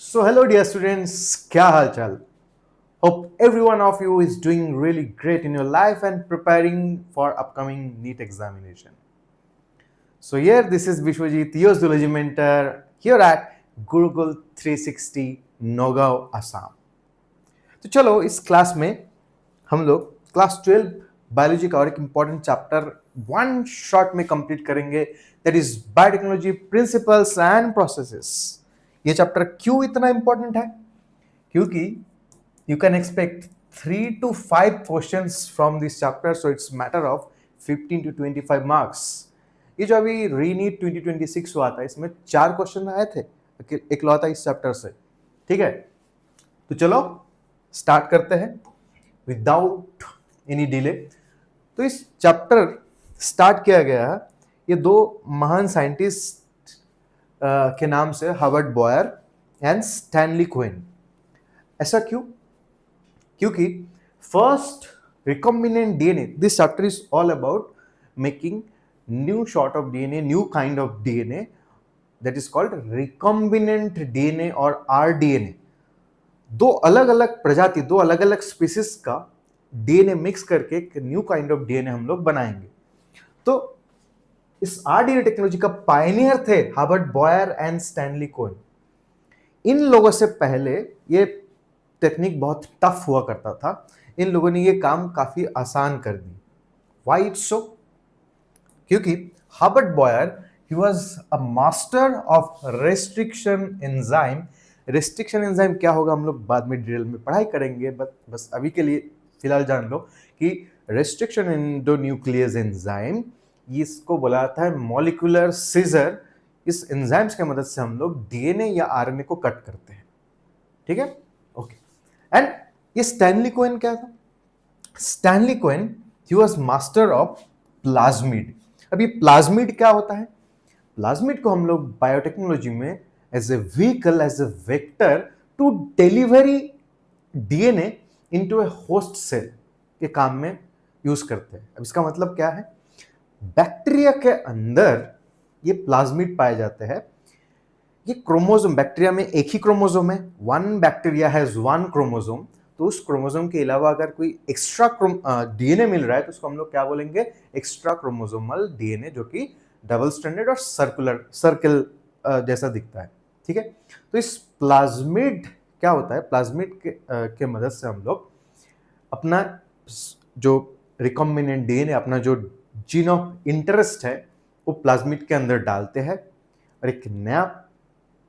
So, hello, dear students. क्या हाल चाल? Hope every one of you is doing really great in your life and preparing for upcoming NEET examination. So, here this is Vishwajit, your zoology mentor here at Gurukul 360 Nagaon, Assam. तो चलो इस class में हम लोग class 12 biology का और एक important chapter one shot में कंप्लीट करेंगे, that is biotechnology principles and processes. ये चैप्टर क्यों इतना इंपॉर्टेंट है? क्योंकि you can expect 3 to 5 questions from this chapter, so it's matter of 15 to 25 marks. ये जो अभी रीनीट 2026 हुआ था, इसमें 4 क्वेश्चन आए थे इकलौता इस चैप्टर से। ठीक है, तो चलो स्टार्ट करते हैं विदाउट एनी डिले। तो इस चैप्टर स्टार्ट किया गया है ये दो महान साइंटिस्ट के नाम से, Herbert Boyer and Stanley Cohen. ऐसा क्यों? क्योंकि first recombinant DNA, this chapter is all about making new sort of DNA, new kind of DNA that is called recombinant DNA or rDNA। दो अलग अलग प्रजाति, दो अलग अलग स्पीसीज का डीएनए मिक्स करके एक न्यू काइंड ऑफ डीएनए हम लोग बनाएंगे। तो इस rDNA टेक्नोलॉजी का पायनियर थे Herbert Boyer and Stanley Cohen. इन लोगों से पहले ये टेक्निक बहुत टफ हुआ करता था, इन लोगों ने ये काम काफी आसान कर दी। Why it's so? क्योंकि Herbert Boyer he was a master of restriction enzyme. Restriction enzyme क्या होगा हम लोग बाद में डिटेल में पढ़ाई करेंगे, बस अभी के लिए फिलहाल जान लो कि रेस्ट्रिक्शन एंडोन्यूक्लियस एंजाइम, इसको बोला जाता है मॉलिक्यूलर सीजर। इस एंजाइम्स की मदद से हम लोग डीएनए या आरएनए को कट करते हैं। ठीक है, ओके। एंड ये स्टैनली कोहेन क्या था? Stanley Cohen he was master of plasmid. अब ये प्लाज्मिड क्या होता है? प्लाज्मिड को हम लोग बायोटेक्नोलॉजी में as a vehicle, as a vector to delivery DNA into a host cell के काम में यूज करते हैं। अब इसका मतलब क्या है? बैक्टीरिया के अंदर ये प्लाज्मिड पाए जाते हैं। ये क्रोमोसोम, बैक्टीरिया में एक ही क्रोमोसोम है, one bacteria has one chromosome. तो उस क्रोमोसोम के अलावा अगर कोई एक्स्ट्रा डीएनए मिल रहा है तो उसको हम लोग क्या बोलेंगे? एक्स्ट्रा क्रोमोसोमल डीएनए, जो कि डबल स्ट्रैंडेड और सर्कल जैसा दिखता है। ठीक है, तो इस प्लाज्मिड क्या होता है? प्लाज्मिड के मदद से हम लोग अपना जो रिकॉम्बिनेंट डीएनए, अपना जो जीन ऑफ इंटरेस्ट है, वो प्लाज्मिड के अंदर डालते हैं और एक नया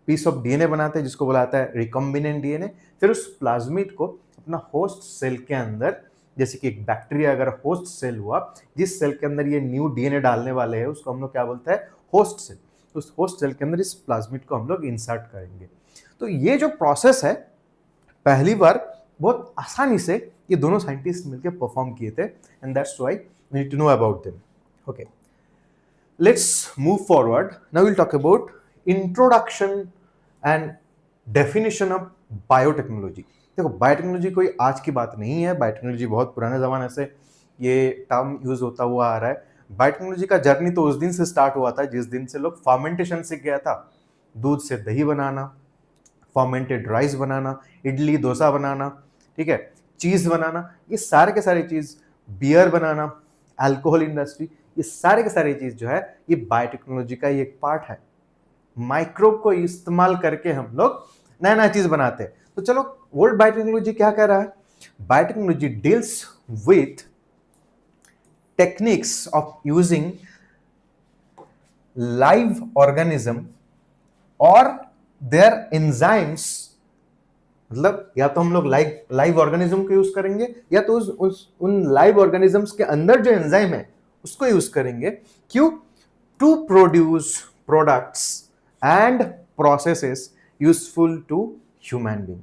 पीस ऑफ डीएनए बनाते हैं जिसको बोला जाता है रिकॉम्बिनेंट डीएनए। फिर उस प्लाज्मिड को अपना होस्ट सेल के अंदर, जैसे कि एक बैक्टीरिया अगर होस्ट सेल हुआ, जिस सेल के अंदर ये न्यू डीएनए डालने वाले हैं उसको हम लोग क्या बोलते हैं? Host cell. तो उस होस्ट सेल के अंदर इस प्लाज्मिड को हम लोग इंसर्ट करेंगे। तो ये जो प्रोसेस है, पहली बार बहुत आसानी से ये दोनों साइंटिस्ट मिलकर परफॉर्म किए थे, and that's why we need to know about them. Okay, let's move forward. Now will talk about introduction and definition of biotechnology. देखो, बायोटेक्नोलॉजी कोई आज की बात नहीं है, बायोटेक्नोलॉजी बहुत पुराने ज़माने से ये टर्म यूज होता हुआ आ रहा है। बायोटेक्नोलॉजी का जर्नी तो उस दिन से स्टार्ट हुआ था जिस दिन से लोग फर्मेंटेशन सीख गया था। दूध से दही बनाना, फर्मेंटेड राइस बनाना, इडली डोसा बनाना, ठीक है, चीज़ बनाना, ये सारे के सारे चीज़, बियर बनाना, अल्कोहल इंडस्ट्री, ये सारे के सारे चीज़ जो है ये बायोटेक्नोलॉजी का ही एक पार्ट है। माइक्रोब को इस्तेमाल करके हम लोग नया नया चीज बनाते हैं। तो चलो, वर्ल्ड बायोटेक्नोलॉजी क्या कह रहा है? Biotechnology deals with techniques of using live organism और देयर एंजाइम्स। मतलब या तो हम लोग लाइव ऑर्गेनिज्म को यूज करेंगे, या तो उन लाइव ऑर्गेनिजम्स के अंदर जो एंजाइम है उसको यूज करेंगे। क्यों? To produce products and processes useful to human being.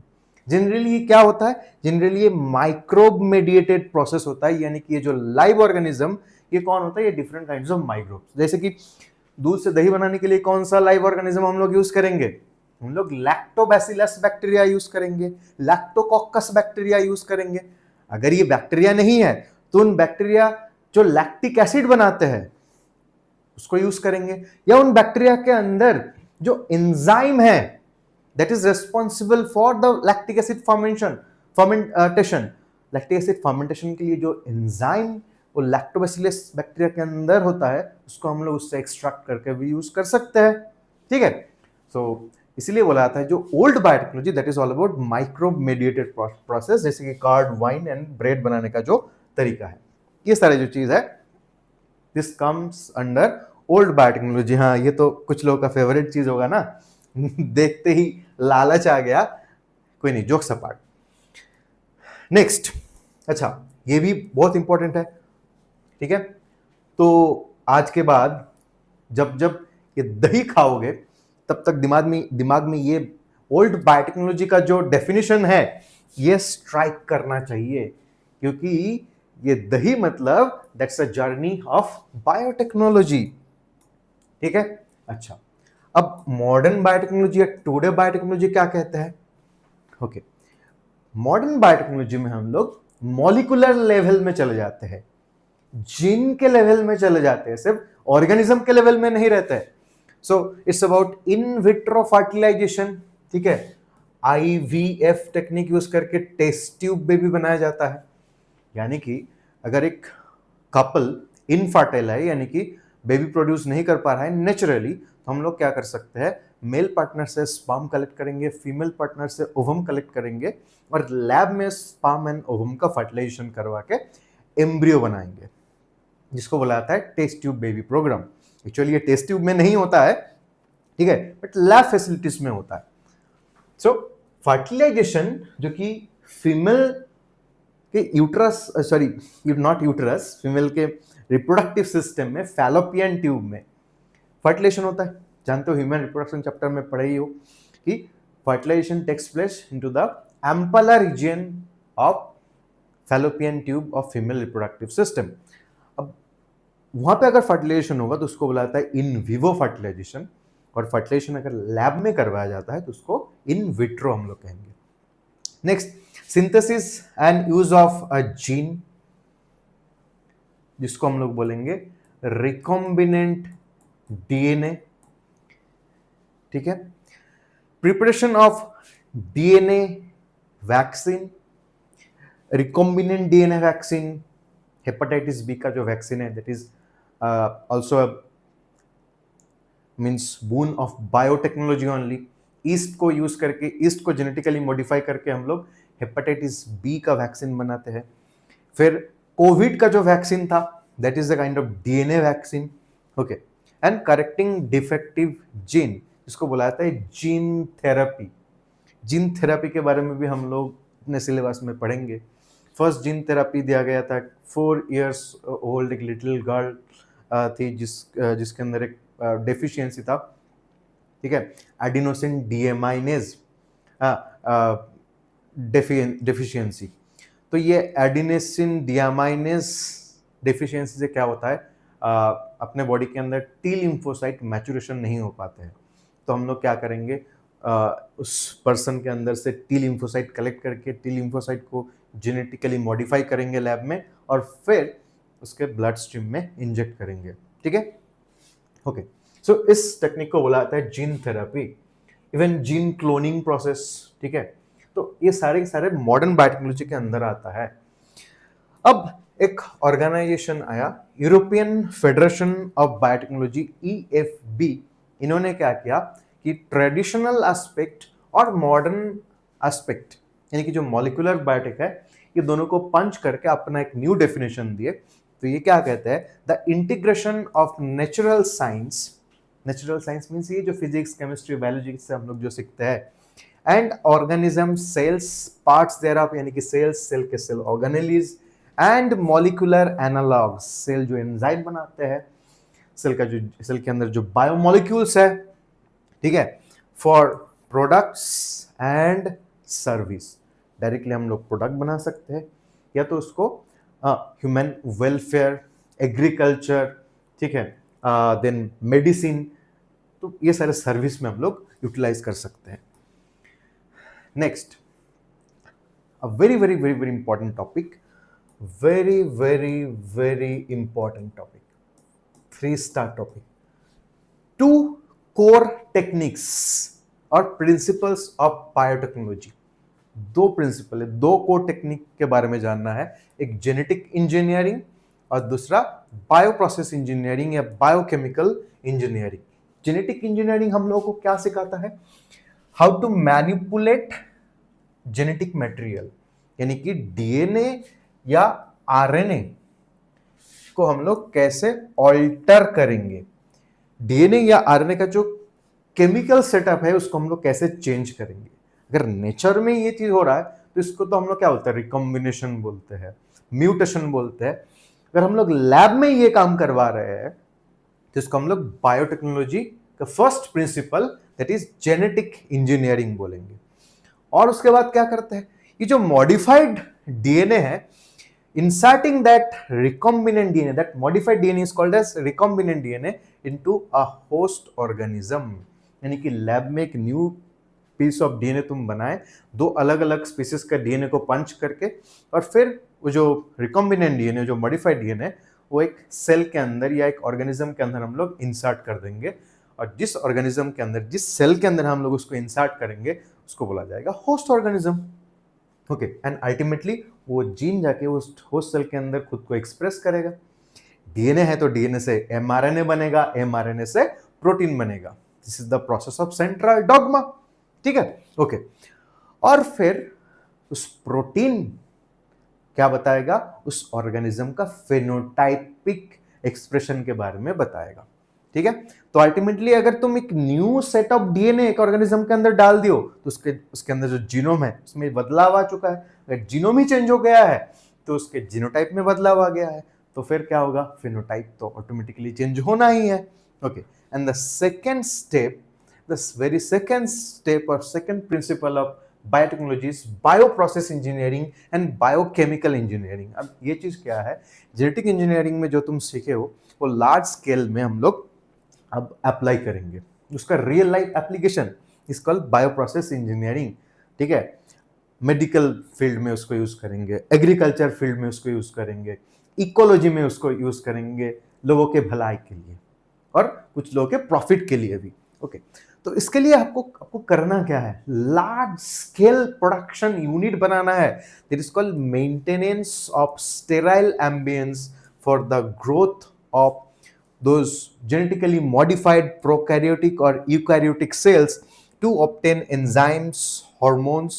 Generally क्या होता है? जनरली ये माइक्रोब मेडिएटेड प्रोसेस होता है, यानी कि ये जो लाइव ऑर्गेनिज्म, ये कौन होता है? ये डिफरेंट काइंड्स ऑफ माइक्रोब्स। जैसे कि दूध से दही बनाने के लिए कौन सा लाइव ऑर्गेनिज्म हम लोग यूज करेंगे? हम लोग लैक्टोबैसिलस बैक्टीरिया यूज करेंगे, लैक्टोकोकस बैक्टीरिया यूज करेंगे। अगर ये बैक्टीरिया नहीं है तो उन बैक्टीरिया जो लैक्टिक एसिड बनाते हैं उसको यूज करेंगे, या उन बैक्टीरिया के अंदर जो एंजाइम है that is responsible for the lactic acid fermentation. Lactic acid fermentation के लिए जो एंजाइम वो लैक्टोबैसिलस बैक्टीरिया के अंदर होता है, उसको हम लोग उससे एक्सट्रैक्ट करके भी यूज कर सकते हैं, ठीक है। सो इसीलिए बोला जाता है जो old biotechnology that is all about micro mediated process, जैसे कि कार्ड, वाइन एंड ब्रेड बनाने का जो तरीका है, ये सारे जो चीज है this comes under old biotechnology. हाँ, ये तो कुछ लोगों का फेवरेट चीज होगा ना देखते ही लालच आ गया, कोई नहीं, जोक्स अपार्ट। नेक्स्ट, अच्छा ये भी बहुत इंपॉर्टेंट है, ठीक है। तो आज के बाद जब जब ये दही खाओगे तब तक दिमाग में ये ओल्ड बायोटेक्नोलॉजी का जो डेफिनेशन है ये स्ट्राइक करना चाहिए, क्योंकि ये दही मतलब that's a journey of biotechnology, ठीक है। अच्छा, अब मॉडर्न बायोटेक्नोलॉजी या टुडे बायोटेक्नोलॉजी क्या कहते हैं? ओके, मॉडर्न बायोटेक्नोलॉजी में हम लोग मॉलिक्यूलर लेवल में चले जाते हैं, जीन के लेवल में चले जाते हैं, सिर्फ ऑर्गेनिज्म के लेवल में नहीं रहते हैं। So it's about in vitro fertilisation, ठीक है। IVF टेक्निक यूज करके टेस्ट ट्यूब बेबी बनाया जाता है, यानी कि अगर एक कपल इनफर्टाइल है, यानी कि बेबी प्रोड्यूस नहीं कर पा रहा है नेचुरली, तो हम लोग क्या कर सकते हैं, मेल पार्टनर से स्पर्म कलेक्ट करेंगे, फीमेल पार्टनर से ओवम कलेक्ट करेंगे और लैब में स्पर्म एंड ओवम का फर्टिलाइजेशन करवा के एम्ब्रियो बनाएंगे, जिसको बोला जाता है test tube baby programme. Actually ये टेस्ट ट्यूब में नहीं होता है, ठीक है, बट लैब फैसिलिटीज में होता है। सो फर्टिलाइजेशन जो कि फीमेल के uterus, sorry not uterus, female के रिप्रोडक्टिव सिस्टम में फैलोपियन ट्यूब में फर्टिलाइजेशन होता है। जानते हो, ह्यूमन रिप्रोडक्शन चैप्टर में पढ़े ही हो कि fertilization takes place into the ampulla region of fallopian tube of female reproductive system. अब वहां पे अगर फर्टिलाइजेशन होगा तो उसको बुलाता है इन विवो फर्टिलाइजेशन, और फर्टिलाइजेशन अगर लैब में करवाया जाता है तो उसको इन विट्रो हम लोग कहेंगे। Next, synthesis and use of a gene, जिसको हम लोग बोलेंगे रिकॉम्बिनेंट डीएनए, ठीक है। Preparation of DNA vaccine, recombinant DNA vaccine, hepatitis B का जो वैक्सीन है that is also means boon of biotechnology only. Yeast को यूज करके, ईस्ट को जेनेटिकली मॉडिफाई करके हम लोग हेपेटाइटिस बी का वैक्सीन बनाते हैं। फिर कोविड का जो वैक्सीन था that is the kind of DNA vaccine, okay. And correcting defective gene, जिसको बोला जाता है जीन थेरेपी। जीन थेरेपी के बारे में भी हम लोग अपने सिलेबस में पढ़ेंगे। फर्स्ट जीन थेरेपी दिया गया था 4 years ओल्ड एक लिटिल गर्ल थी जिसके अंदर एक डेफिशिएंसी था, ठीक है, एडिनोसिन डीएमाइनेज डेफिशिएंसी। तो ये एडिनोसिन डीएमाइनेज डेफिशिएंसी से क्या होता है, अपने बॉडी के अंदर टी लिम्फोसाइट मैचुरेशन नहीं हो पाते हैं, तो हम लोग क्या करेंगे, उस पर्सन के अंदर से टी लिम्फोसाइट कलेक्ट करके टी लिम्फोसाइट को जेनेटिकली मॉडिफाई करेंगे लैब में और फिर उसके ब्लड स्ट्रीम में इंजेक्ट करेंगे, ठीक है, ओके। सो इस टेक्निक को बोला जाता है gene therapy, even gene cloning process, ठीक है। तो ये सारे के सारे मॉडर्न बायोटेक्नोलॉजी के अंदर आता है। अब एक ऑर्गेनाइजेशन आया, European federation of biotechnology, EFB। इन्होंने क्या किया कि ट्रेडिशनल एस्पेक्ट और मॉडर्न एस्पेक्ट, यानी कि जो मॉलिक्यूलर बायोटेक है, ये दोनों को पंच करके अपना एक न्यू डेफिनेशन दिए। तो ये क्या कहते हैं, the integration of natural science, natural science means ये जो फिजिक्स, केमिस्ट्री, बायोलॉजी से हम लोग जो सीखते हैं, and organism, cells, parts thereof, यानी कि सेल्स, सेल के cell organelles, and molecular analogues, cell जो एंजाइम बनाते हैं, सेल का जो, सेल के अंदर जो बायोमोलिक्यूल्स है, ठीक है, for products and service. Directly हम लोग प्रोडक्ट बना सकते हैं या तो उसको ह्यूमन वेलफेयर, एग्रीकल्चर, ठीक है, देन मेडिसिन, तो ये सारे सर्विस में हम लोग यूटिलाइज कर सकते हैं। Next, a very very very very important topic, very very very important topic, 3 star topic, 2 core techniques और प्रिंसिपल्स ऑफ बायोटेक्नोलॉजी। दो प्रिंसिपल है, दो कोर टेक्निक के बारे में जानना है, एक जेनेटिक इंजीनियरिंग और दूसरा बायो प्रोसेस इंजीनियरिंग या बायोकेमिकल इंजीनियरिंग। जेनेटिक इंजीनियरिंग हम लोगों को क्या सिखाता है? How to manipulate genetic material, यानी कि डीएनए या आरएनए को हम लोग कैसे ऑल्टर करेंगे, डीएनए या आरएनए का जो केमिकल सेटअप है उसको हम लोग कैसे चेंज करेंगे। अगर नेचर में ये चीज हो रहा है तो इसको तो हम लोग क्या बोलते हैं, रिकॉम्बिनेशन बोलते हैं, म्यूटेशन बोलते हैं। अगर हम लोग लैब में ये काम करवा रहे हैं तो इसको हम लोग बायोटेक्नोलॉजी का first principle that is genetic engineering बोलेंगे। और उसके बाद क्या करते हैं, ये जो मॉडिफाइड डीएनए है, inserting that recombinant DNA, that modified DNA is called as recombinant DNA into a host organism। यानी कि लैब में एक न्यू पीस ऑफ डीएनए तुम बनाए, दो अलग अलग स्पीसीज का डीएनए को पंच करके, और फिर वो जो रिकॉम्बिनेंट डीएनए, जो मॉडिफाइड डीएनए, वो एक सेल के अंदर या एक ऑर्गेनिज्म के अंदर हम लोग इंसर्ट कर देंगे। और जिस ऑर्गेनिज्म के अंदर, जिस सेल के अंदर हम लोग उसको इंसर्ट करेंगे उसको बोला जाएगा host organism. Okay, and ultimately वो जीन जाके उस होस्ट सेल के अंदर खुद को एक्सप्रेस करेगा। डीएनए है तो डीएनए से एमआरएनए बनेगा, एमआरएनए से प्रोटीन बनेगा। This is the process of central dogma. ठीक है, ओके। और फिर उस प्रोटीन क्या बताएगा, उस ऑर्गेनिज्म का फेनोटाइपिक एक्सप्रेशन के बारे में बताएगा। ठीक है, तो अल्टीमेटली अगर तुम एक न्यू सेट ऑफ डीएनए एक ऑर्गेनिज्म के अंदर डाल दियो तो उसके अंदर जो जीनोम है उसमें बदलाव आ चुका है। अगर जीनोम ही चेंज हो गया है तो उसके जीनोटाइप में बदलाव आ गया है, तो फिर क्या होगा, फिनोटाइप तो ऑटोमेटिकली चेंज होना ही है। Okay, and the second step, the very second step और second principle of biotechnology is bio process engineering and biochemical engineering. अब ये चीज क्या है, जेनेटिक इंजीनियरिंग में जो तुम सीखे हो वो लार्ज स्केल में हम लोग अब अप्लाई करेंगे, उसका real life application is called bio process engineering. ठीक है, मेडिकल फील्ड में उसको यूज करेंगे, एग्रीकल्चर फील्ड में उसको यूज करेंगे, इकोलॉजी में उसको यूज करेंगे, लोगों के भलाई के लिए और कुछ लोगों के प्रॉफिट के लिए भी। ओके, तो इसके लिए आपको करना क्या है, लार्ज स्केल प्रोडक्शन यूनिट बनाना है। That is called maintenance of sterile ambience for the growth of those genetically modified prokaryotic or eukaryotic cells to obtain enzymes, hormones,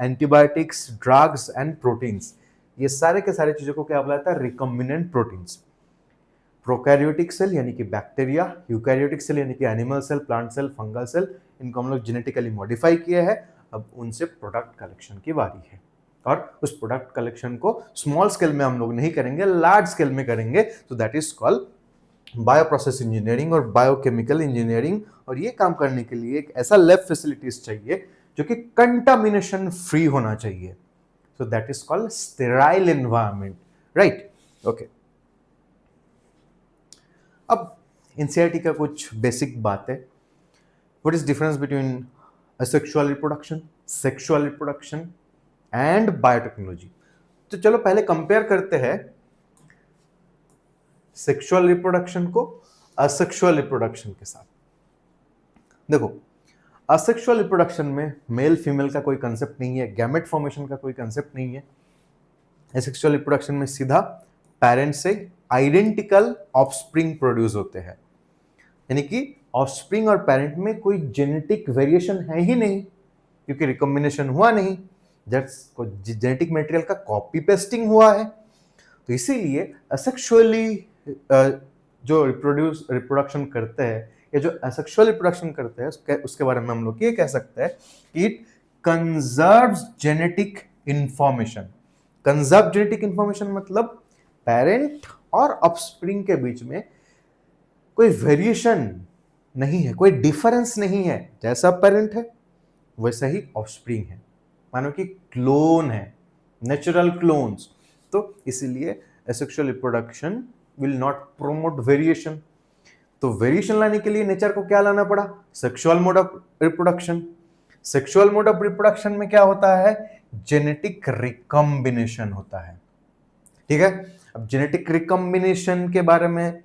antibiotics, drugs and proteins। ये सारे के सारे चीजों को क्या बुलाता है, रिकॉम्बिनेंट प्रोटीन्स। प्रोकैरियोटिक सेल यानी कि बैक्टीरिया, यूकैरियोटिक सेल यानी कि animal cell, plant cell, fungal cell, इनको हम लोग जेनेटिकली मॉडिफाई किए हैं। अब उनसे प्रोडक्ट कलेक्शन की बारी है, और उस प्रोडक्ट कलेक्शन को स्मॉल स्केल में हम लोग नहीं करेंगे, लार्ज स्केल में करेंगे। तो that is called bio process engineering और बायोकेमिकल इंजीनियरिंग। और ये काम करने के लिए एक ऐसा लैब फैसिलिटीज चाहिए जो कि कंटामिनेशन फ्री होना चाहिए। सो that is called sterile environment, right? Okay, अब एनसीईआरटी का कुछ बेसिक बात है। What is difference between asexual reproduction, sexual reproduction and biotechnology? तो चलो पहले कंपेयर करते हैं सेक्सुअल रिप्रोडक्शन को असेक्सुअल रिप्रोडक्शन के साथ। देखो, असेक्सुअल रिप्रोडक्शन में मेल फीमेल का कोई कंसेप्ट नहीं है, गैमेट फॉर्मेशन का कोई कंसेप्ट नहीं है। असेक्सुअल रिप्रोडक्शन में सीधा पेरेंट से आइडेंटिकल ऑफस्प्रिंग प्रोड्यूस होते हैं, यानी कि ऑफस्प्रिंग और पेरेंट में कोई जेनेटिक वेरिएशन है ही नहीं, क्योंकि रिकॉम्बिनेशन हुआ नहीं, जेनेटिक मटेरियल का कॉपी पेस्टिंग हुआ है। तो इसीलिए असेक्सुअली जो रिप्रोडक्शन करते हैं या जो असेक्सुअल रिप्रोडक्शन करते हैं उसके बारे में हम लोग ये कह सकते हैं कि it conserves genetic information. Conserve genetic information मतलब पेरेंट और ऑफस्प्रिंग के बीच में कोई वेरिएशन नहीं है, कोई डिफरेंस नहीं है। जैसा पेरेंट है वैसा ही ऑफस्प्रिंग है, मानो कि क्लोन है, नेचुरल क्लोन्स। तो इसीलिए asexual reproduction will not promote variation. तो वेरिएशन लाने के लिए नेचर को क्या लाना पड़ा, sexual mode of reproduction. Sexual mode of reproduction में क्या होता है, जेनेटिक रिकॉम्बिनेशन होता है। ठीक है, अब जेनेटिक रिकॉम्बिनेशन के बारे में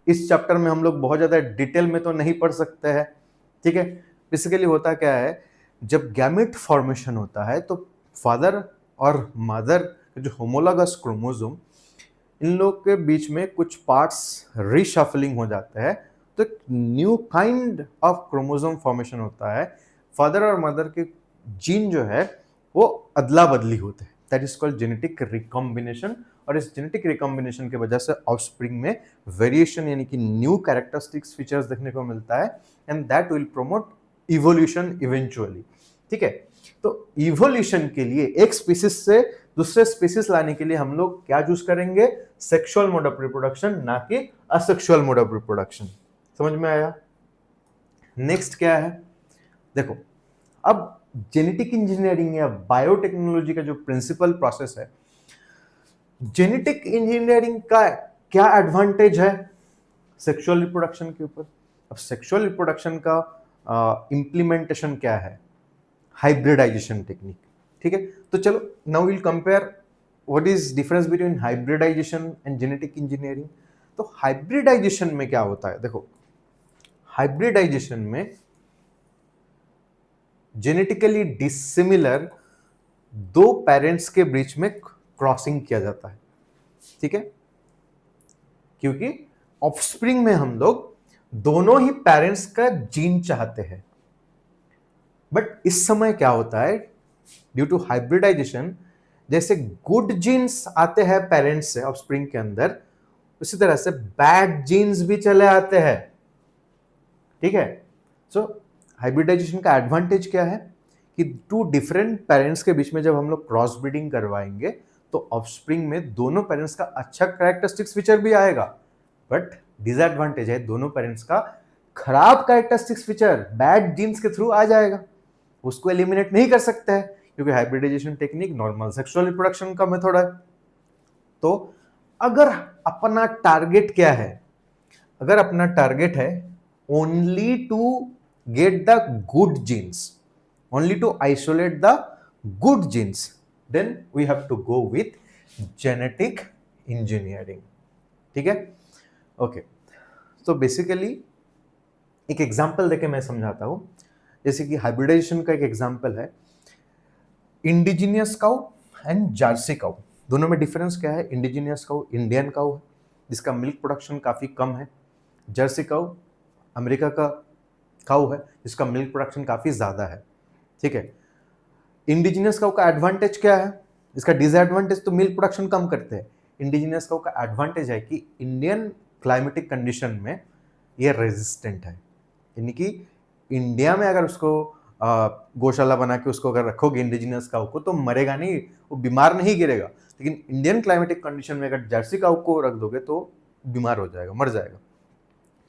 इस चैप्टर में हम लोग बहुत ज्यादा डिटेल में तो नहीं पढ़ सकते हैं, ठीक है, बेसिकली होता क्या है, जब गैमेट फॉर्मेशन होता है तो फादर और मदर जो होमोलॉगस क्रोमोसोम, इन लोग के बीच में कुछ पार्ट्स रीशफलिंग हो जाते हैं, तो एक new kind of chromosome formation होता है। फादर और मदर के जीन जो है वो अदला बदली होते हैं, that is called genetic recombination. और इस जेनेटिक रिकॉम्बिनेशन की वजह से ऑफस्प्रिंग में वेरिएशन यानी कि न्यू कैरेक्टरिस्टिक्स फीचर्स देखने को मिलता है, and that will promote evolution eventually. ठीक है, तो इवोल्यूशन के लिए एक स्पीसीज से दूसरे स्पीसीज लाने के लिए हम लोग क्या चूज करेंगे, सेक्सुअल मोड ऑफ रिप्रोडक्शन, ना कि असेक्सुअल मोड ऑफ रिप्रोडक्शन। समझ में आया? नेक्स्ट क्या है, देखो अब जेनेटिक इंजीनियरिंग या बायोटेक्नोलॉजी का जो प्रिंसिपल प्रोसेस है, जेनेटिक इंजीनियरिंग का क्या एडवांटेज है सेक्सुअल रिप्रोडक्शन के ऊपर? अब सेक्सुअल रिप्रोडक्शन का इम्प्लीमेंटेशन क्या है, हाइब्रिडाइजेशन टेक्निक। ठीक है, तो चलो now will compare what is difference between hybridization and genetic engineering. तो हाइब्रिडाइजेशन में क्या होता है, देखो हाइब्रिडाइजेशन में जेनेटिकली डिसिमिलर दो पेरेंट्स के बीच में क्रॉसिंग किया जाता है। ठीक है, क्योंकि ऑफस्प्रिंग में हम लोग दोनों ही पेरेंट्स का जीन चाहते हैं, बट इस समय क्या होता है, ड्यू टू हाइब्रिडाइजेशन, जैसे गुड जीन्स आते हैं पेरेंट्स से ऑफस्प्रिंग के अंदर, उसी तरह से बैड जीन्स भी चले आते हैं। ठीक है, सो हाइब्रिडाइजेशन का एडवांटेज क्या है कि टू डिफरेंट पेरेंट्स के बीच में जब हम लोग क्रॉस ब्रीडिंग करवाएंगे तो ऑफस्प्रिंग में दोनों पेरेंट्स का अच्छा कैरेक्टरिस्टिक्स फीचर भी आएगा, बट डिसएडवांटेज है दोनों पेरेंट्स का खराब कैरेक्टरिस्टिक्स फीचर बैड जीन्स के थ्रू आ जाएगा, उसको एलिमिनेट नहीं कर सकते हैं, क्योंकि hybridization technique normal sexual reproduction का मेथड है। तो अगर अपना टारगेट क्या है, अगर अपना टारगेट है only to get the good genes, only to isolate the good genes, then we have to go with genetic engineering। ठीक है, ओके। तो बेसिकली एक एग्जांपल देके मैं समझाता हूं, जैसे कि हाइब्रिडाइजेशन का एक एग्जांपल है indigenous cow and Jersey cow. दोनों में डिफरेंस क्या है, इंडिजिनियस काउ इंडियन काउ है जिसका मिल्क प्रोडक्शन काफी कम है, जर्सी काउ अमेरिका का काउ है जिसका मिल्क प्रोडक्शन काफी ज्यादा है। ठीक है, इंडिजिनियस काउ का एडवांटेज क्या है, इसका डिसएडवांटेज तो मिल्क प्रोडक्शन कम करते हैं। इंडिजिनियस काउ का एडवांटेज है कि इंडियन क्लाइमेटिक कंडीशन में ये रेजिस्टेंट है, यानी कि इंडिया में अगर उसको गौशाला बना के उसको अगर रखोगे इंडिजिनियस काउ को तो मरेगा नहीं, वो बीमार नहीं गिरेगा, लेकिन इंडियन क्लाइमेटिक कंडीशन में अगर जर्सी काउ को रख दोगे तो बीमार हो जाएगा, मर जाएगा।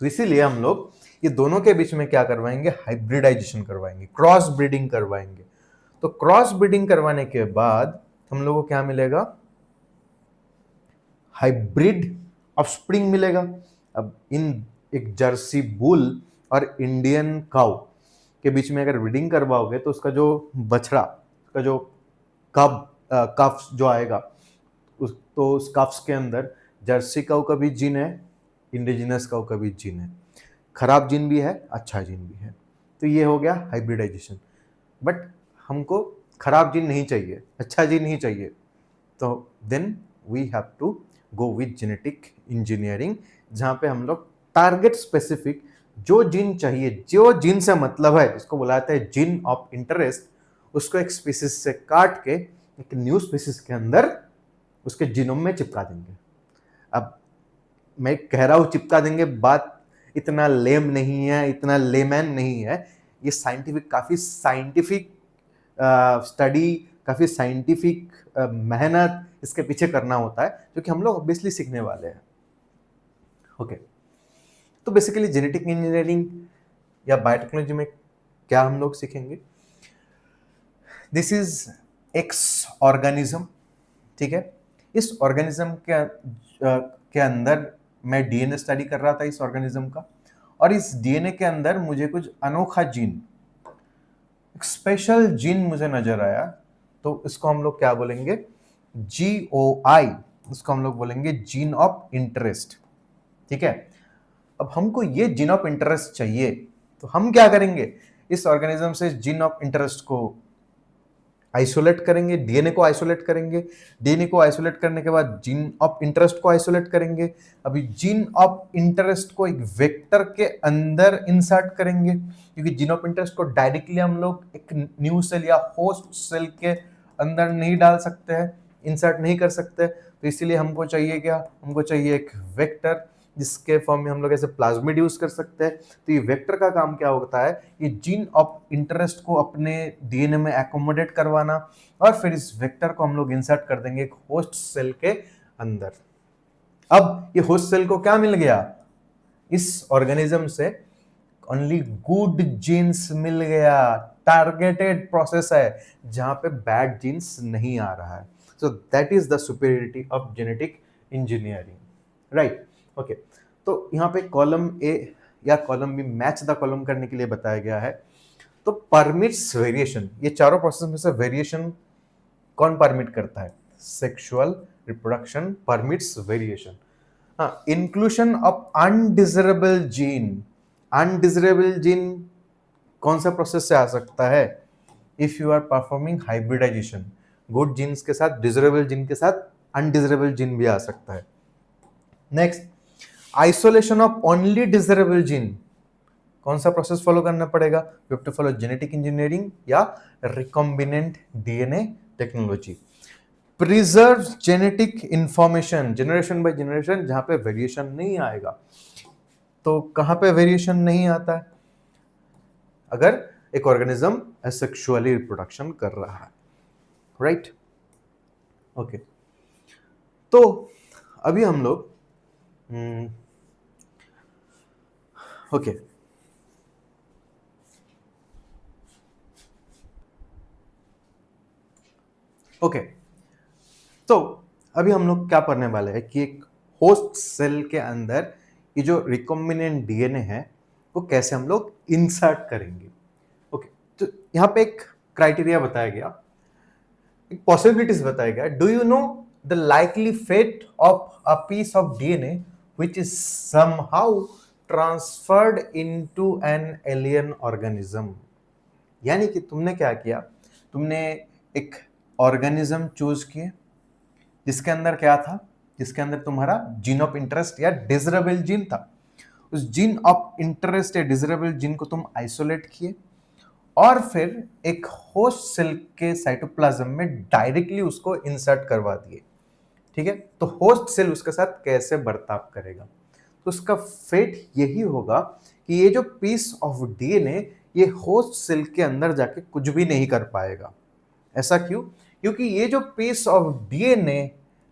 तो इसीलिए हम लोग ये दोनों के बीच में क्या करवाएंगे, हाइब्रिडाइजेशन करवाएंगे, क्रॉस ब्रीडिंग करवाएंगे। तो क्रॉस ब्रीडिंग करवाने के बाद हम लोगों को क्या मिलेगा, हाइब्रिड ऑफस्प्रिंग मिलेगा। अब इन एक जर्सी बुल और इंडियन काउ के बीच में अगर ब्रीडिंग करवाओगे तो उसका जो बछड़ा, उसका जो कफ जो आएगा तो उस कफ्स के अंदर जर्सी काउ का भी जीन है, इंडिजिनस काउ का भी जीन है, खराब जीन भी है, अच्छा जीन भी है। तो ये हो गया हाइब्रिडाइजेशन। बट हमको खराब जीन नहीं चाहिए, अच्छा जीन नहीं चाहिए, तो then we have to go with genetic engineering, जहाँ पे हम लोग टारगेट स्पेसिफिक जो जीन चाहिए, जो जीन से मतलब है, इसको बुलाते हैं जीन ऑफ इंटरेस्ट, उसको एक स्पीसीज से काट के एक न्यू स्पीसीज के अंदर उसके जीनोम में चिपका देंगे। अब मैं कह रहा हूँ चिपका देंगे, बात इतना लेम नहीं है, इतना लेमैन नहीं है, ये साइंटिफिक, काफी साइंटिफिक स्टडी, काफी साइंटिफिक मेहनत इसके पीछे करना होता है, जो कि हम लोग ऑब्वियसली सीखने वाले हैं। ओके, तो बेसिकली जेनेटिक इंजीनियरिंग या बायोटेक्नोलॉजी में क्या हम लोग सीखेंगे, दिस इज एक्स ऑर्गेनिज्म। ठीक है, इस ऑर्गेनिज्म के अंदर मैं डीएनए स्टडी कर रहा था इस ऑर्गेनिज्म का, और इस डीएनए के अंदर मुझे कुछ अनोखा जीन, एक स्पेशल जीन मुझे नजर आया, तो इसको हम लोग क्या बोलेंगे, GOI, इसको हम लोग बोलेंगे जीन ऑफ इंटरेस्ट। ठीक है, अब हमको ये जीन ऑफ इंटरेस्ट चाहिए तो हम क्या करेंगे, इस ऑर्गेनिज्म से जीन ऑफ इंटरेस्ट को आइसोलेट करेंगे, डीएनए को आइसोलेट करेंगे, डीएनए को आइसोलेट करने के बाद जीन ऑफ इंटरेस्ट को आइसोलेट करेंगे। अभी जीन ऑफ इंटरेस्ट को एक वेक्टर के अंदर इंसर्ट करेंगे, क्योंकि जीन ऑफ इंटरेस्ट को डायरेक्टली हम लोग एक न्यू सेल या होस्ट सेल के अंदर नहीं डाल सकते हैं, इंसर्ट नहीं कर सकते। तो इसीलिए हमको चाहिए क्या, हमको चाहिए एक वेक्टर जिसके फॉर्म में हम लोग ऐसे प्लाज्मिड यूज कर सकते हैं। तो ये वेक्टर का काम क्या होता है, ये जीन ऑफ इंटरेस्ट को अपने डीएनए में एकोमोडेट करवाना, और फिर इस वेक्टर को हम लोग इंसर्ट कर देंगे एक होस्ट सेल के अंदर। अब ये होस्ट सेल को क्या मिल गया, इस ऑर्गेनिज्म से ओनली गुड जीन्स मिल गया, टारगेटेड प्रोसेस है जहां पे बैड जीन्स नहीं आ रहा है। So that is the superiority of genetic engineering, right. Okay, तो यहाँ पे कॉलम ए या column B match the column करने के लिए बताया गया है। तो परमिट्स वेरिएशन, ये चारों प्रोसेस में से वेरिएशन कौन परमिट करता है, सेक्सुअल रिप्रोडक्शन परमिट्स वेरिएशन। हाँ, inclusion of undesirable gene, undesirable gene कौन सा प्रोसेस से आ सकता है, if you are performing hybridisation, good genes के साथ डिजायरेबल जीन के साथ अनडिजायरेबल जीन भी आ सकता है। Next, isolation of only desirable gene, कौन सा प्रोसेस फॉलो करना पड़ेगा, you have to follow genetic engineering या recombinant DNA technology. Preserve genetic information, generation by generation, जहां पे वेरिएशन नहीं आएगा। तो कहां पे वेरिएशन नहीं आता है, अगर एक ऑर्गेनिज्म एसेक्सुअली रिप्रोडक्शन कर रहा है, राइट। ओके, तो अभी हम लोग ओके ओके, तो अभी हम लोग क्या पढ़ने वाले हैं कि एक होस्ट सेल के अंदर ये जो रिकॉम्बिनेंट डीएनए है वो कैसे हम लोग इंसर्ट करेंगे। ओके, तो यहाँ पे एक क्राइटेरिया बताया गया, एक पॉसिबिलिटीज बताया गया। Do you know the likely fate of a piece of DNA which is somehow transferred into an alien organism. यानी कि तुमने क्या किया, तुमने एक ऑर्गेनिज्म चूज किए जिसके अंदर क्या था, जिसके अंदर तुम्हारा जीन ऑफ इंटरेस्ट या डिजायरेबल जीन था। उस जीन ऑफ इंटरेस्ट या डिजायरेबल जीन को तुम आइसोलेट किए और फिर एक होस्ट सेल के साइटोप्लाज्म में डायरेक्टली उसको इंसर्ट करवा दिए। ठीक है, तो होस्ट सेल उसके साथ कैसे बर्ताव करेगा, तो उसका फेट यही होगा कि ये जो पीस ऑफ डीएनए ये होस्ट सेल के अंदर जाके कुछ भी नहीं कर पाएगा। ऐसा क्यों, क्योंकि ये जो पीस ऑफ डीएनए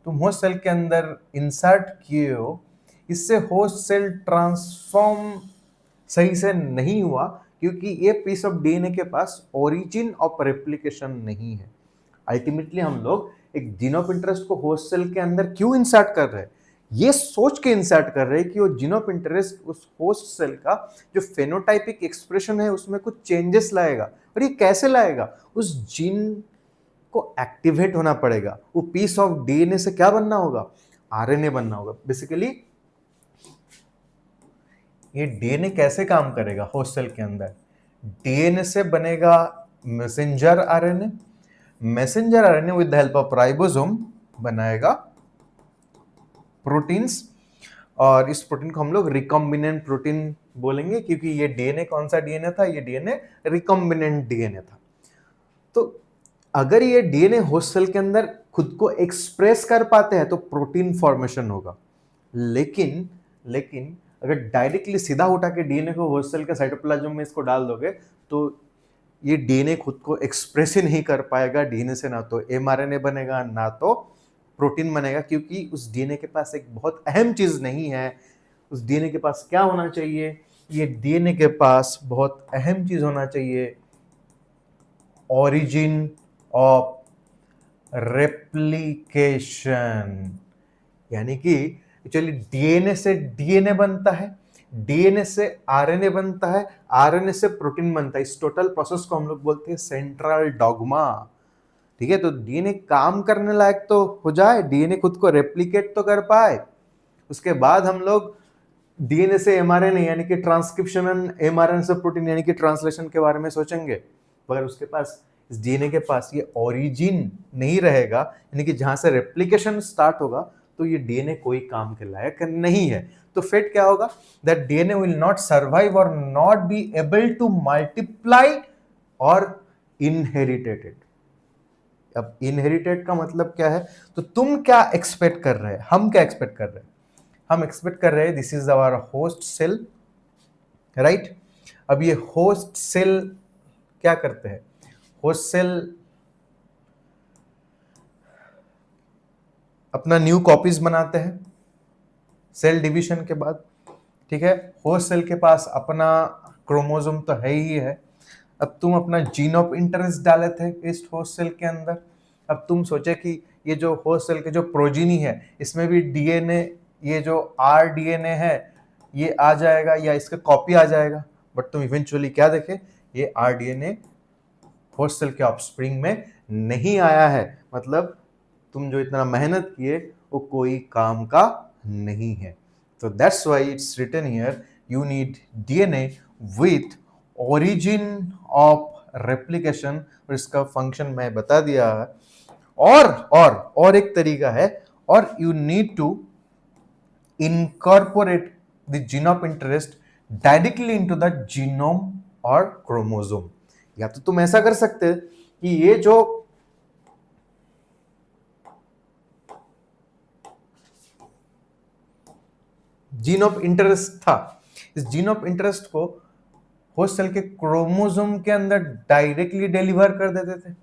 तुम होस्ट सेल के अंदर इंसर्ट किए हो, इससे होस्ट सेल ट्रांसफॉर्म सही से नहीं हुआ, क्योंकि ये पीस ऑफ डीएनए के पास ओरिजिन ऑफ रेप्लिकेशन नहीं है। अल्टीमेटली हम लोग एक जीन ऑफ इंटरेस्ट को होस्ट सेल के अंदर क्यों इंसर्ट कर रहे हैं, ये सोच के इंसर्ट कर रहे हैं कि वो जीन ऑफ इंटरेस्ट उस होस्ट सेल का जो फेनोटाइपिक एक्सप्रेशन है उसमें कुछ चेंजेस लाएगा। और ये कैसे लाएगा, उस जीन को एक्टिवेट होना पड़ेगा। वो पीस ऑफ डीएनए से क्या बनना होगा, आरएनए बनना होगा। बेसिकली ये डीएनए कैसे काम करेगा होस्ट सेल के अंदर, डीएनए से बनेगा messenger RNA, messenger RNA with the help of ribosome बनाएगा प्रोटीन्स, और इस प्रोटीन को हम लोग रिकॉम्बिनेंट प्रोटीन बोलेंगे, क्योंकि ये डीएनए कौन सा डीएनए था, ये डीएनए रिकॉम्बिनेंट डीएनए था। तो अगर ये डीएनए होस्ट सेल के अंदर खुद को एक्सप्रेस कर पाते हैं तो प्रोटीन फॉर्मेशन होगा। लेकिन अगर डायरेक्टली सीधा उठा के डीएनए को होस्ट सेल के साइटोप्लाज्म में इसको डाल दोगे तो ये डीएनए खुद को एक्सप्रेस ही नहीं कर पाएगा। डीएनए से ना तो एमआरएनए बनेगा ना तो प्रोटीन बनेगा, क्योंकि उस डीएनए के पास एक बहुत अहम चीज नहीं है। उस डीएनए के पास क्या होना चाहिए, ये डीएनए के पास बहुत अहम चीज होना चाहिए, ओरिजिन ऑफ रेप्लिकेशन। यानी कि एक्चुअली डीएनए से डीएनए बनता है, डीएनए से आरएनए बनता है, आरएनए से प्रोटीन बनता है। इस टोटल प्रोसेस को हम लोग बोलते हैं सेंट्रल डॉगमा। ठीक है, तो डीएनए काम करने लायक तो हो जाए, डीएनए खुद को रेप्लिकेट तो कर पाए, उसके बाद हम लोग डीएनए से एमआरएनए यानी कि ट्रांसक्रिप्शन एंड एमआरएनए से प्रोटीन यानी कि ट्रांसलेशन के बारे में सोचेंगे, अगर उसके पास, इस डीएनए के पास ये ओरिजिन नहीं रहेगा, यानी कि जहां से रेप्लिकेशन स्टार्ट होगा, तो ये डीएनए कोई काम के लायक नहीं है। तो फेट क्या होगा? That DNA will not survive और not be able to multiply और इनहेरिटेड। अब इनहेरिटेड का मतलब क्या है? तो तुम क्या एक्सपेक्ट कर रहे हैं, हम क्या एक्सपेक्ट कर रहे हैं? हम एक्सपेक्ट कर रहे हैं this is our host cell, right. अब ये होस्ट सेल क्या करते हैं? होस्ट सेल अपना न्यू कॉपीज बनाते हैं सेल डिवीजन के बाद, ठीक है। होस्ट सेल के पास अपना क्रोमोसोम तो है ही है। अब तुम अपना जीन ऑफ इंटरेस्ट डाले थे इस होस्ट सेल के अंदर। अब तुम सोचे कि ये जो होस्ट सेल के जो प्रोजीनी है, इसमें भी डीएनए, ये जो आर डीएनए है ये आ जाएगा या इसका कॉपी आ जाएगा। बट तुम इवेंचुअली क्या देखे? ये आर डीएनए होस्ट सेल के ऑफस्प्रिंग में नहीं आया है। मतलब तुम जो इतना मेहनत किए वो कोई काम का नहीं है। तो that's why it's written here, you need DNA with origin of replication. और इसका फंक्शन मैं बता दिया है। और एक तरीका है, और you need to incorporate the gene of interest directly into the genome or chromosome। या तो तुम ऐसा कर सकते हैं कि ये जो जीन ऑफ इंटरेस्ट था, इस जीन ऑफ इंटरेस्ट को होस्ट सेल के क्रोमोसोम के अंदर डायरेक्टली डिलीवर कर देते थे,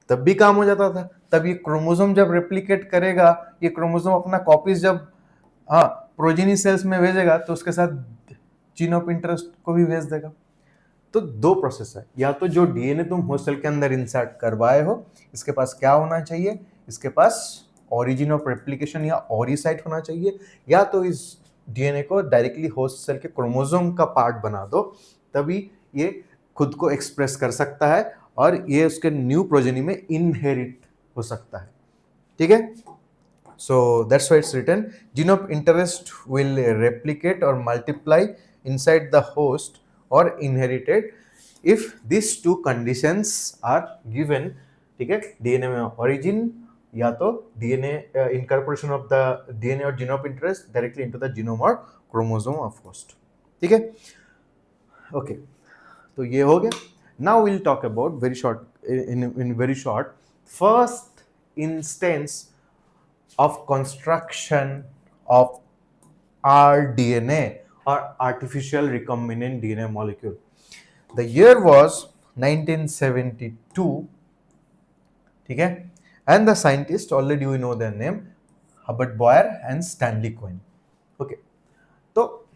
तब भी काम हो जाता था। तब ये क्रोमोसोम जब रेप्लिकेट करेगा, ये क्रोमोसोम अपना कॉपीज जब प्रोजेनी सेल्स में भेजेगा, तो उसके साथ जीन ऑफ इंटरेस्ट को भी भेज देगा। तो दो प्रोसेस है, या तो जो डीएनए तुम होस्ट सेल के अंदर इंसर्ट करवाए हो, इसके पास क्या होना चाहिए? इसके पास ओरिजिन ऑफ रेप्लिकेशन या ओरिसाइट होना चाहिए, या तो इस डीएनए को डायरेक्टली होस्ट सेल के क्रोमोसोम का पार्ट बना दो, तभी ये खुद को एक्सप्रेस कर सकता है और ये उसके न्यू प्रोजेनी में इनहेरिट हो सकता है, ठीक है। So that's why it's written, gene of interest will replicate or multiply inside the host or inherited if these two conditions are given, ठीक है। डीएनए में origin या तो DNA incorporation of the DNA or gene of interest directly into the genome or chromosome of host, ठीक है। Okay, तो ये हो गया। Now we'll talk about very short, in very short, first instance of construction of rDNA or artificial recombinant DNA molecule. The year was 1972, ठीक है, and the scientists, already we know their name, Herbert Boyer and Stanley Cohen. Okay, तो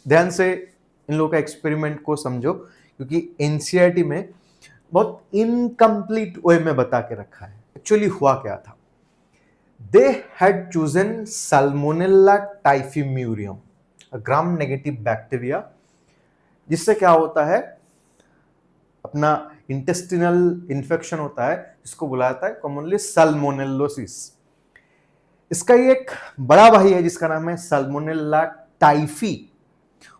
ध्यान से इन लोगों का experiment को समझो, क्योंकि एनसीईआरटी में बहुत इनकम्प्लीट वे में बता के रखा है। एक्चुअली हुआ क्या था? They had chosen Salmonella typhimurium, a gram negative bacteria, जिससे क्या होता है, अपना इंटेस्टिनल इन्फेक्शन होता है, जिसको बुलाया जाता है कॉमनली सल्मोनेलोसिस। इसका ही एक बड़ा भाई है जिसका नाम है सल्मोनेला टाइफी,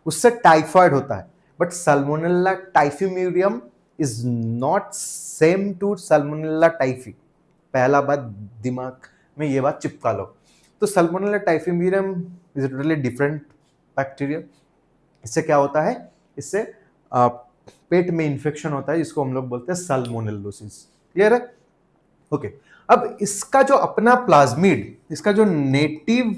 उससे टाइफाइड होता है। But Salmonella typhimurium is not same to Salmonella typhi. पहला बात दिमाग में ये बात चिपका लो। तो Salmonella typhimurium is totally different bacteria. इससे क्या होता है? इससे पेट में इन्फेक्शन होता है, जिसको हम लोग बोलते हैं सल्मोनेलोसिस। क्लियर है? ओके, अब इसका जो अपना प्लाज्मिड, इसका जो नेटिव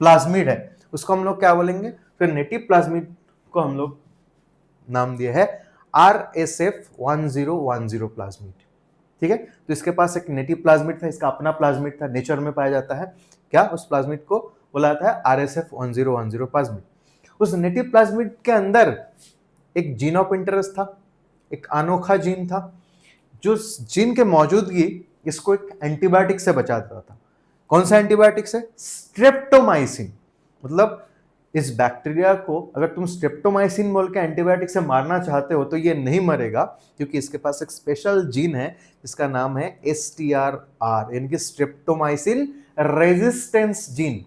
प्लाज्मिड है, उसको हम लोग क्या बोलेंगे? फिर नेटिव प्लाज्मिड को हम लोग नाम दिया है RSF1010 प्लाज्मिड, ठीक है। तो इसके पास एक नेटिव प्लाज्मिड था, इसका अपना प्लाज्मिड था, नेचर में पाया जाता है। क्या? उस प्लाज्मिड को बोला जाता है RSF1010 प्लाज्मिड। उस नेटिव प्लाज्मिड के अंदर एक जीन ऑफ इंटरेस्ट था, एक अनोखा जीन था, जो जीन के मौजूदगी इसको एक एंटीबायोटिक से बचाता था। कौन सा एंटीबायोटिक से? स्ट्रेप्टोमाइसिन। मतलब इस बैक्टीरिया को अगर तुम स्ट्रेप्टोमाइसिन बोल के एंटीबायोटिक से मारना चाहते हो तो ये नहीं मरेगा, क्योंकि इसके पास एक स्पेशल जीन है जिसका नाम है STRR, यानी कि स्ट्रेप्टोमाइसिन रेजिस्टेंस जीन।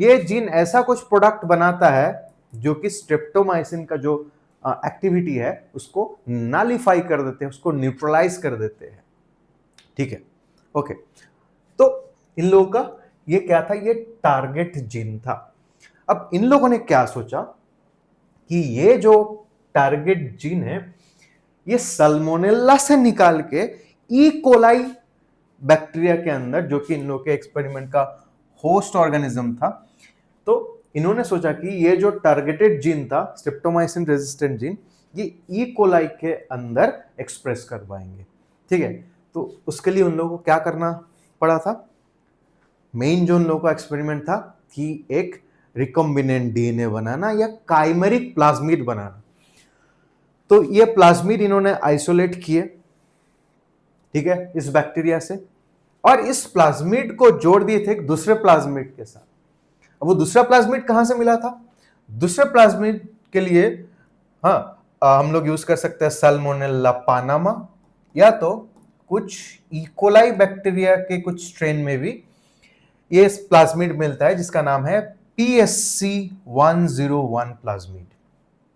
ये जीन ऐसा कुछ प्रोडक्ट बनाता है जो कि स्ट्रेप्टोमाइसिन का जो एक्टिविटी है उसको नालिफाई कर देते हैं, उसको न्यूट्रलाइज कर देते हैं। ठीक है, ओके। तो इन लोगों का ये क्या था, ये टारगेट जीन था। अब इन लोगों ने क्या सोचा कि ये जो टारगेट जीन है ये सल्मोनेला से निकाल के ई कोलाई बैक्टीरिया के अंदर, जो कि इन लोगों के एक्सपेरिमेंट का होस्ट ऑर्गेनिज्म था, तो इन्होंने सोचा कि ये जो टारगेटेड जीन था स्ट्रेप्टोमाइसिन रेजिस्टेंट जीन, ये ई कोलाई के अंदर एक्सप्रेस कर पाएंगे। ठीक है, तो उसके लिए उन लोगों को क्या करना पड़ा था, मेन जो उन लोगों का एक्सपेरिमेंट था कि एक रिकॉम्बिनेंट डीएनए बनाना या काइमेरिक प्लाज्मिड बनाना। तो ये प्लाज्मिड इन्होंने आइसोलेट किए, ठीक है, इस बैक्टीरिया से, और इस प्लाज्मिड को जोड़ दिए थे एक दूसरे प्लाज्मिड के साथ। अब वो दूसरा प्लाज्मिड कहां से मिला था, दूसरे प्लाज्मिड के लिए हम लोग यूज कर सकते हैं सल्मोनेला पानामा, या तो कुछ इकोलाई बैक्टीरिया के कुछ स्ट्रेन में भी ये प्लाज्मिड मिलता है जिसका नाम है PSC101 प्लाज्मिड।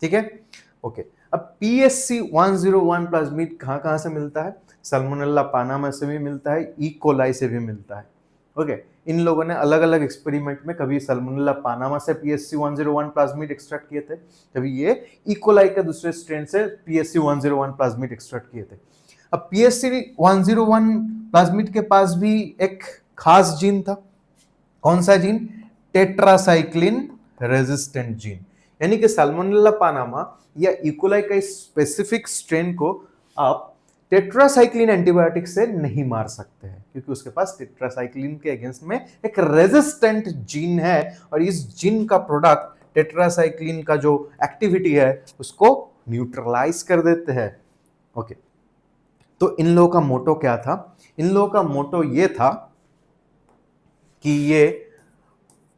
ठीक है, ओके। अब PSC101 प्लाज्मिड कहां कहां से मिलता है, सल्मोनेला पानामा से भी मिलता है, ई कोलाई से भी मिलता है। ओके, इन लोगों ने अलग अलग एक्सपेरिमेंट में कभी सल्मोनेला पानामा से PSC101 प्लाज्मिड एक्सट्रैक्ट किए थे, कभी ये ई कोलाई के दूसरे स्ट्रेन से PSC101 प्लाज्मिड एक्सट्रैक्ट किए थे। अब PSC101 प्लाज्मिड के पास भी एक खास जीन था। कौन सा जीन, टेट्रासाइक्लिन रेजिस्टेंट जीन, यानी कि सल्मोनेला पानामा या इकोलाई का स्पेसिफिक स्ट्रेन को आप टेट्रासाइक्लिन एंटीबायोटिक से नहीं मार सकते हैं, क्योंकि उसके पास टेट्रासाइक्लिन के अगेंस्ट में एक रेजिस्टेंट जीन है, और इस जीन का प्रोडक्ट टेट्रासाइक्लिन का जो एक्टिविटी है उसको न्यूट्रलाइज कर देते हैं। ओके, तो इन लोगों का मोटो क्या था, इन लोगों का मोटो ये था कि ये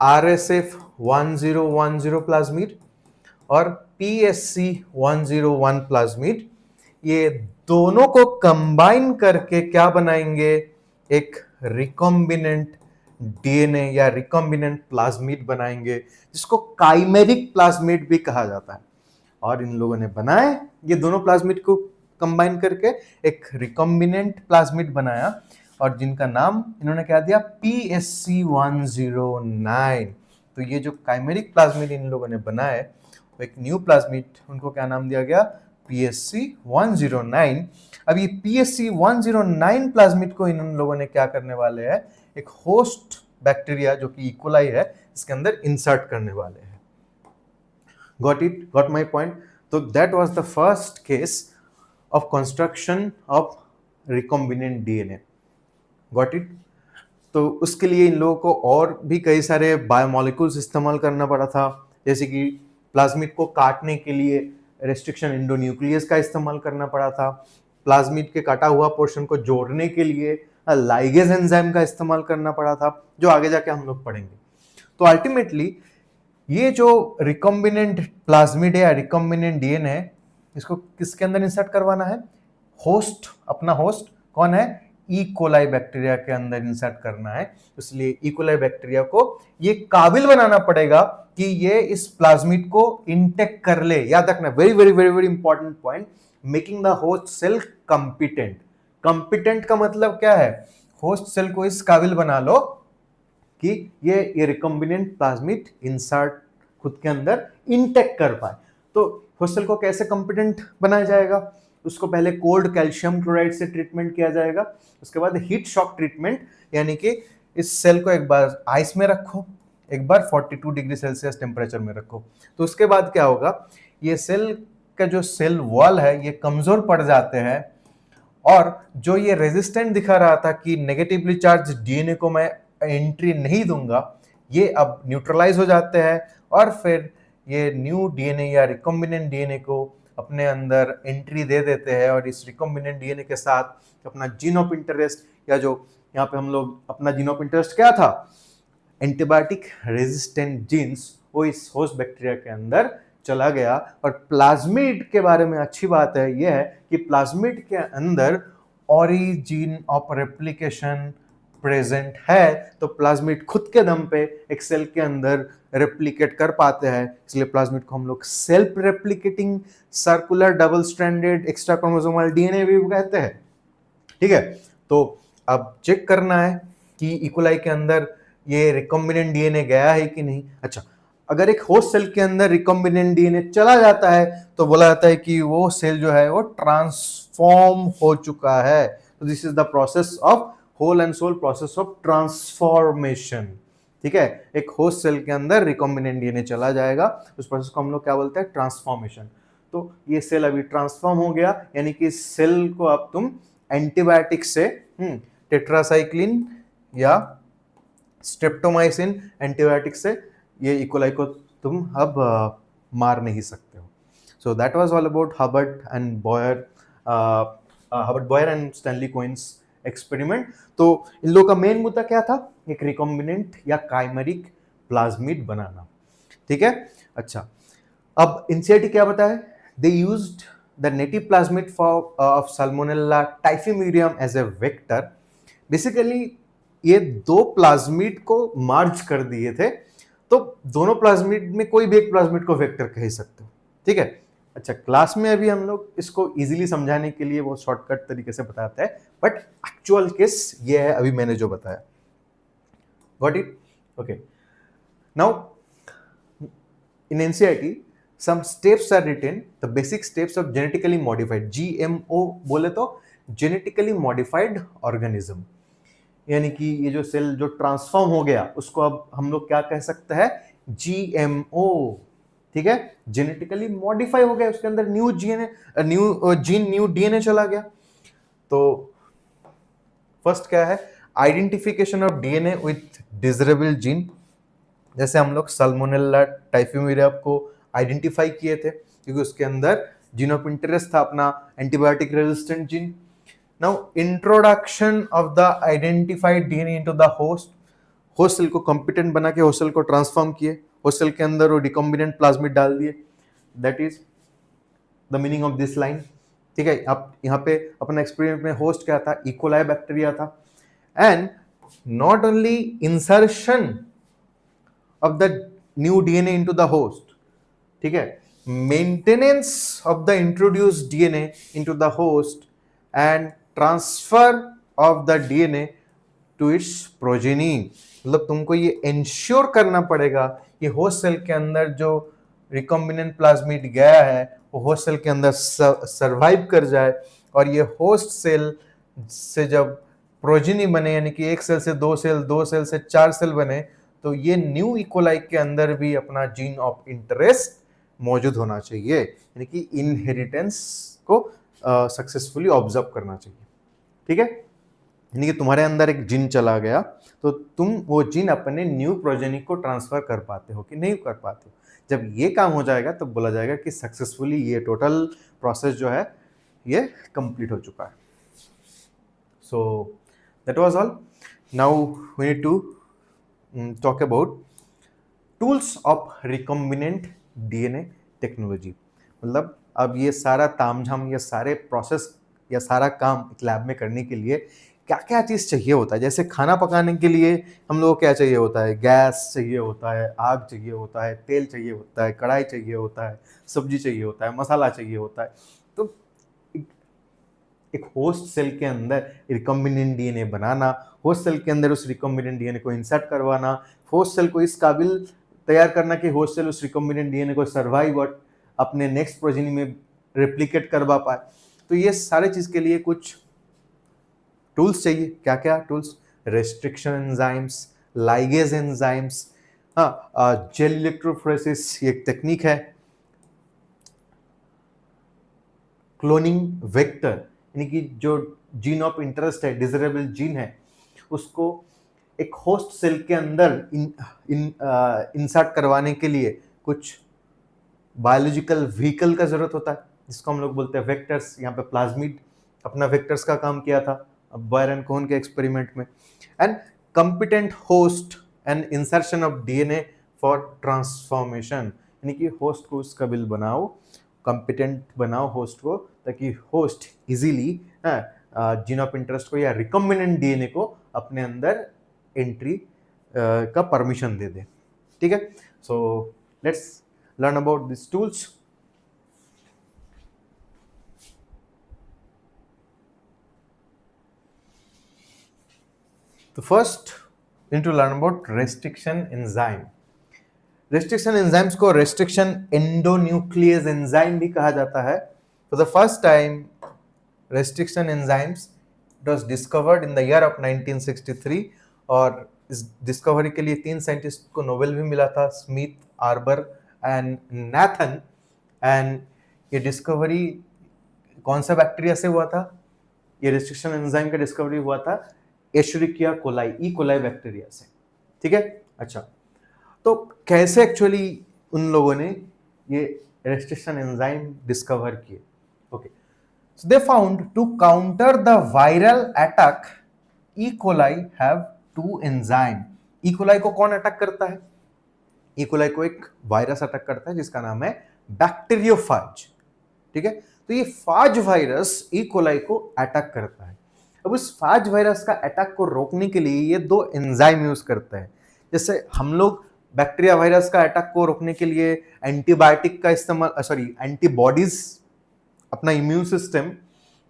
RSF1010 प्लाज्मिड और PSC101 प्लाज्मिड, ये दोनों को कंबाइन करके क्या बनाएंगे, एक रिकॉम्बिनेंट डीएनए या रिकॉम्बिनेंट प्लाज्मिड बनाएंगे, जिसको काइमेरिक प्लाज्मिड भी कहा जाता है। और इन लोगों ने बनाए ये दोनों प्लाज्मिड को कंबाइन करके एक रिकॉम्बिनेंट प्लाज्मिड बनाया, और जिनका नाम इन्होंने क्या दिया, PSC109। तो ये जो काइमेरिक प्लाज्मिड इन लोगों ने बनाए, एक न्यू प्लाज्मिड, उनको क्या नाम दिया गया, PSC109। अब ये PSC109 प्लाज्मिड को इन लोगों ने क्या करने वाले हैं, एक होस्ट बैक्टीरिया जो कि इकोलाई है इसके अंदर इंसर्ट करने वाले हैं। Got it, got my point. तो that was the first case of construction of recombinant DNA. Got it. तो उसके लिए इन लोगों को और भी कई सारे बायोमोलिक्यूल्स इस्तेमाल करना पड़ा था, जैसे कि प्लाज्मिड को काटने के लिए रेस्ट्रिक्शन एंडोन्यूक्लियस का इस्तेमाल करना पड़ा था, प्लाज्मिड के काटा हुआ पोर्शन को जोड़ने के लिए लाइगेज एंजाइम का इस्तेमाल करना पड़ा था, जो आगे जाके हम लोग पढ़ेंगे। तो अल्टीमेटली ये जो रिकॉम्बिनेंट प्लाज्मिड है या रिकॉम्बिनेंट डीएनए है, इसको किसके अंदर इंसर्ट करवाना है, होस्ट, अपना होस्ट कौन है, ई कोलाई बैक्टीरिया के अंदर इंसर्ट करना है। इसलिए ई कोलाई बैक्टीरिया को ये काबिल बनाना पड़ेगा कि ये इस प्लाज्मिड को इंटेक कर ले। याद रखना, very very very very important point, making the host cell competent. Competent का मतलब क्या है, होस्ट सेल को इस काबिल बना लो कि ये रिकॉम्बिनेंट प्लाज्मिड इंसर्ट खुद के अंदर इंटेक कर पाए। तो होस्ट सेल को कैसे कंपिटेंट बनाया जाएगा, उसको पहले कोल्ड कैल्शियम क्लोराइड से ट्रीटमेंट किया जाएगा, उसके बाद हीट शॉक ट्रीटमेंट, यानी कि इस सेल को एक बार आइस में रखो, एक बार 42 डिग्री सेल्सियस टेम्परेचर में रखो। तो उसके बाद क्या होगा, ये सेल का जो सेल वॉल है ये कमजोर पड़ जाते हैं, और जो ये रेजिस्टेंट दिखा रहा था कि नेगेटिवली चार्ज डीएनए को मैं एंट्री नहीं दूंगा, ये अब न्यूट्रलाइज हो जाते हैं, और फिर ये न्यू डीएनए या रिकॉम्बिनेंट डीएनए को अपने अंदर एंट्री दे देते हैं, और इस रिकॉम्बिनेंट डीएनए के साथ अपना जीन ऑफ इंटरेस्ट, या जो यहाँ पे हम लोग अपना जीन ऑफ इंटरेस्ट क्या था, एंटीबायोटिक रेजिस्टेंट जीन्स, वो इस होस्ट बैक्टीरिया के अंदर चला गया। और प्लाज्मिड के बारे में अच्छी बात है यह है कि प्लाज्मिड के अंदर ओरिजिन ऑफ रेप्लिकेशन प्रेजेंट है तो प्लाज्मिड खुद के दम पे एक सेल के अंदर रेप्लिकेट कर पाते हैं, इसलिए प्लाज्मिड को हम लोग self replicating circular double stranded extra chromosomal DNA भी कहते हैं। ठीक है, तो अब चेक करना है कि इकोलाई के अंदर ये रिकॉम्बिनेंट डीएनए गया है कि नहीं। अच्छा, अगर एक होस्ट सेल के अंदर रिकॉम्बिनेंट डीएनए चला जाता है तो बोला जाता है कि वो सेल जो है वो ट्रांसफॉर्म हो चुका है। तो this is the process of whole and sole process of transformation. ठीक है, एक होस्ट सेल के अंदर रिकॉम्बिनेंट डीएनए चला जाएगा, उस प्रोसेस को हम लोग क्या बोलते हैं, ट्रांसफॉर्मेशन। तो ये सेल अभी ट्रांसफॉर्म हो गया, यानी कि सेल को अब तुम एंटीबायोटिक से टेट्रासाइक्लिन या स्ट्रेप्टोमाइसिन एंटीबायोटिक से ये इकोलाई को तुम अब मार नहीं सकते हो। So that was all about Herbert Boyer and Stanley Cohen's experiment. तो इन लोगों का मेन मुद्दा क्या था, एक रिकॉम्बिनेंट या काइमेरिक प्लाज्मिड बनाना। ठीक है, अच्छा, अब एनसीईआरटी क्या बताया, they used the native plasmid of Salmonella typhimurium as a vector. Basically ये दो प्लाज्मिड को मार्ज कर दिए थे, तो दोनों प्लाज्मिड में कोई भी एक प्लाज्मिड को वेक्टर कह सकते हो। ठीक है, अच्छा, क्लास में अभी हम लोग इसको इजीली समझाने के लिए वो शॉर्टकट तरीके से बताते हैं, बट एक्चुअल केस ये है अभी मैंने जो बताया। Got it? Okay, now in NCERT some steps are written, the basic steps of genetically modified, GMO बोले तो genetically modified organism, यानी कि ये जो सेल जो ट्रांसफॉर्म हो गया उसको अब हम लोग क्या कह सकते हैं, GMO। ठीक है, जेनेटिकली मॉडिफाई हो गया, उसके अंदर न्यू डीएनए चला गया। तो फर्स्ट क्या है, identification of DNA with desirable gene. जैसे हम लोग साल्मोनेला टाइफिम्यूरिया को आइडेंटिफाई किए थे क्योंकि उसके अंदर जीन ऑफ इंटरेस्ट था अपना antibiotic resistant gene. Now introduction of the identified DNA into the host, host cell को कॉम्पिटेंट बना के होस्ट सेल को ट्रांसफॉर्म किए, होस्ट सेल के अंदर वो रिकॉम्बिनेंट प्लाज्मिड डाल दिए। That is the meaning of this line. ठीक है, आप यहाँ पे अपना एक्सपेरिमेंट में होस्ट क्या था, इकोलाई बैक्टीरिया था। And not only insertion of the new DNA into the host, ठीक है, maintenance of the introduced DNA into the host and transfer of the DNA to its progeny। मतलब तुमको ये ensure करना पड़ेगा कि होस्ट सेल के अंदर जो रिकॉम्बिनेंट प्लाज्मिड गया है वो होस्ट सेल के अंदर सरवाइव कर जाए, और ये होस्ट सेल से जब प्रोजेनी बने, यानी कि एक सेल से दो सेल, दो सेल से चार सेल बने, तो ये न्यू इकोलाई के अंदर भी अपना जीन ऑफ इंटरेस्ट मौजूद होना चाहिए, यानी कि इनहेरिटेंस को सक्सेसफुली ऑब्जर्व करना चाहिए। ठीक है, यानी कि तुम्हारे अंदर एक जीन चला गया तो तुम वो जीन अपने न्यू प्रोजेनी को ट्रांसफर कर पाते हो कि नहीं कर पाते हो। जब ये काम हो जाएगा तो बोला जाएगा कि सक्सेसफुली ये टोटल प्रोसेस जो है ये कंप्लीट हो चुका है। So that was all. Now we need to talk about tools of recombinant DNA technology। मतलब अब ये सारा तामझाम, ये सारे प्रोसेस या सारा काम एक लैब में करने के लिए क्या क्या चीज़ चाहिए होता है। जैसे खाना पकाने के लिए हम लोग को क्या चाहिए होता है, गैस चाहिए होता है, आग चाहिए होता है, तेल चाहिए होता है, कढ़ाई चाहिए होता है, सब्जी चाहिए होता है, मसाला चाहिए होता है। तो एक होस्ट सेल के अंदर रिकॉम्बिनेंट डीएनए बनाना, होस्ट सेल के अंदर उस रिकॉम्बिनेंट डीएनए को इंसर्ट करवाना, होस्ट सेल को इस काबिल तैयार करना कि होस्ट सेल उस रिकॉम्बिनेंट डीएनए को सर्वाइव और अपने नेक्स्ट प्रोजेनी में रेप्लिकेट करवा पाए। तो ये सारे चीज़ के लिए कुछ टूल्स चाहिए। क्या क्या tools, restriction enzymes, ligase enzymes, हाँ, जेल इलेक्ट्रोफोरेसिस ये एक टेक्निक है, क्लोनिंग वेक्टर, यानी कि जो जीन ऑफ इंटरेस्ट है, डिजरेबल जीन है, उसको एक होस्ट सेल के अंदर इंसर्ट करवाने के लिए कुछ बायोलॉजिकल व्हीकल का जरूरत होता है, जिसको हम लोग बोलते हैं वेक्टर्स। यहाँ पे प्लाज्मिड अपना वेक्टर्स का काम किया था बॉयर एंड कोहन के एक्सपेरिमेंट में। And competent host and insertion of DNA for transformation, यानी कि होस्ट को उस काबिल बनाओ, कंपिटेंट बनाओ होस्ट को, ताकि host easily gene of interest को या रिकॉम्बिनेंट डीएनए को अपने अंदर एंट्री का परमिशन दे दे। ठीक है, so let's learn about this tools. तो first we need to learn about restriction enzyme. Restriction enzymes को रेस्ट्रिक्शन एंडोन्यूक्लियस एंजाइम भी कहा जाता है। For the first time restriction enzymes it was discovered in the year of 1963 और इस discovery के लिए 3 साइंटिस्ट को नोबेल भी मिला था, Smith, arbor and Nathan. And ये डिस्कवरी कौन सा बैक्टीरिया से हुआ था? ये रेस्ट्रिक्शन एंजाइम का डिस्कवरी हुआ था एशेरिकिया कोलाई, ई कोलाई बैक्टीरिया से। ठीक है, अच्छा, तो कैसे एक्चुअली उन लोगों ने ये रेस्ट्रिक्शन एंजाइम डिस्कवर किए? Okay, so they found to counter the viral attack E. coli have 2 enzyme। E. coli को कौन अटैक करता है? E. coli को एक वायरस अटैक करता है जिसका नाम है बैक्टीरियोफाज। ठीक है, तो ये फाज वायरस E. coli को अटैक करता है। अब उस फाज वायरस का अटैक को रोकने के लिए ये 2 एंजाइम यूज करता है। जैसे हम लोग बैक्टीरिया वायरस का अटैक को रोकने के लिए एंटीबायोटिक का इस्तेमाल, एंटीबॉडीज, अपना इम्यून सिस्टम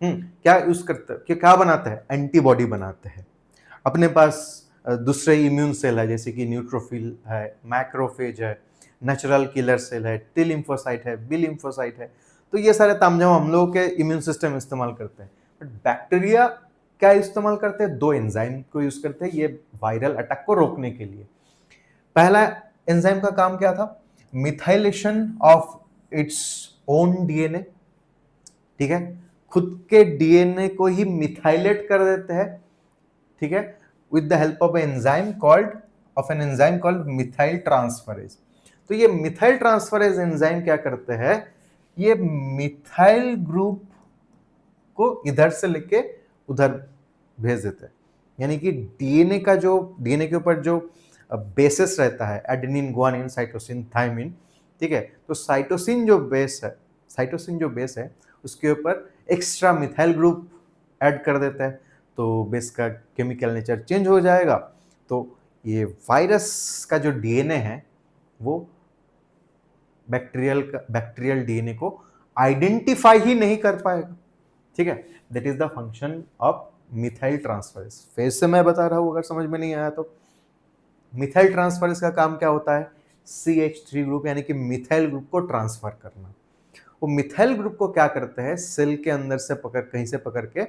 क्या यूज करता है, क्या बनाता है? एंटीबॉडी बनाते हैं। अपने पास दूसरे इम्यून सेल है जैसे कि न्यूट्रोफिल है, मैक्रोफेज है, नेचुरल किलर सेल है, टी लिम्फोसाइट है, बी लिम्फोसाइट है। तो ये सारे तामझाम हम लोगों के इम्यून सिस्टम इस्तेमाल करते हैं। बट बैक्टीरिया क्या इस्तेमाल करते हैं? 2 एंजाइम को यूज करते हैं ये वायरल अटैक को रोकने के लिए। पहला एंजाइम का काम क्या था? Methylation of its own DNA. ठीक है, खुद के डीएनए को ही मिथाइलेट कर देते हैं। ठीक है, with the help of an enzyme called methyl transferase. तो ये मिथाइल ट्रांसफरेज एंजाइम क्या करते हैं? ये मिथाइल ग्रुप को इधर से लेके उधर भेज देते हैं। यानी कि डीएनए के ऊपर जो बेसिस रहता है, एडेनिन, गुआनिन, साइटोसिन, थायमिन। ठीक है, तो साइटोसिन जो बेस है उसके ऊपर एक्स्ट्रा मिथाइल ग्रुप ऐड कर देता है, तो बेस का केमिकल नेचर चेंज हो जाएगा। तो ये वायरस का जो डीएनए है वो बैक्टीरियल डीएनए को आइडेंटिफाई ही नहीं कर पाएगा। ठीक है, that is the function of methyl transferase. फिर से मैं बता रहा हूं, अगर समझ में नहीं आया तो। मिथाइल ट्रांसफरेज का काम क्या होता है? CH3 ग्रुप यानी कि मिथाइल ग्रुप को ट्रांसफर करना। वो मिथाइल ग्रुप को क्या करते हैं? सेल के अंदर से कहीं से पकड़ के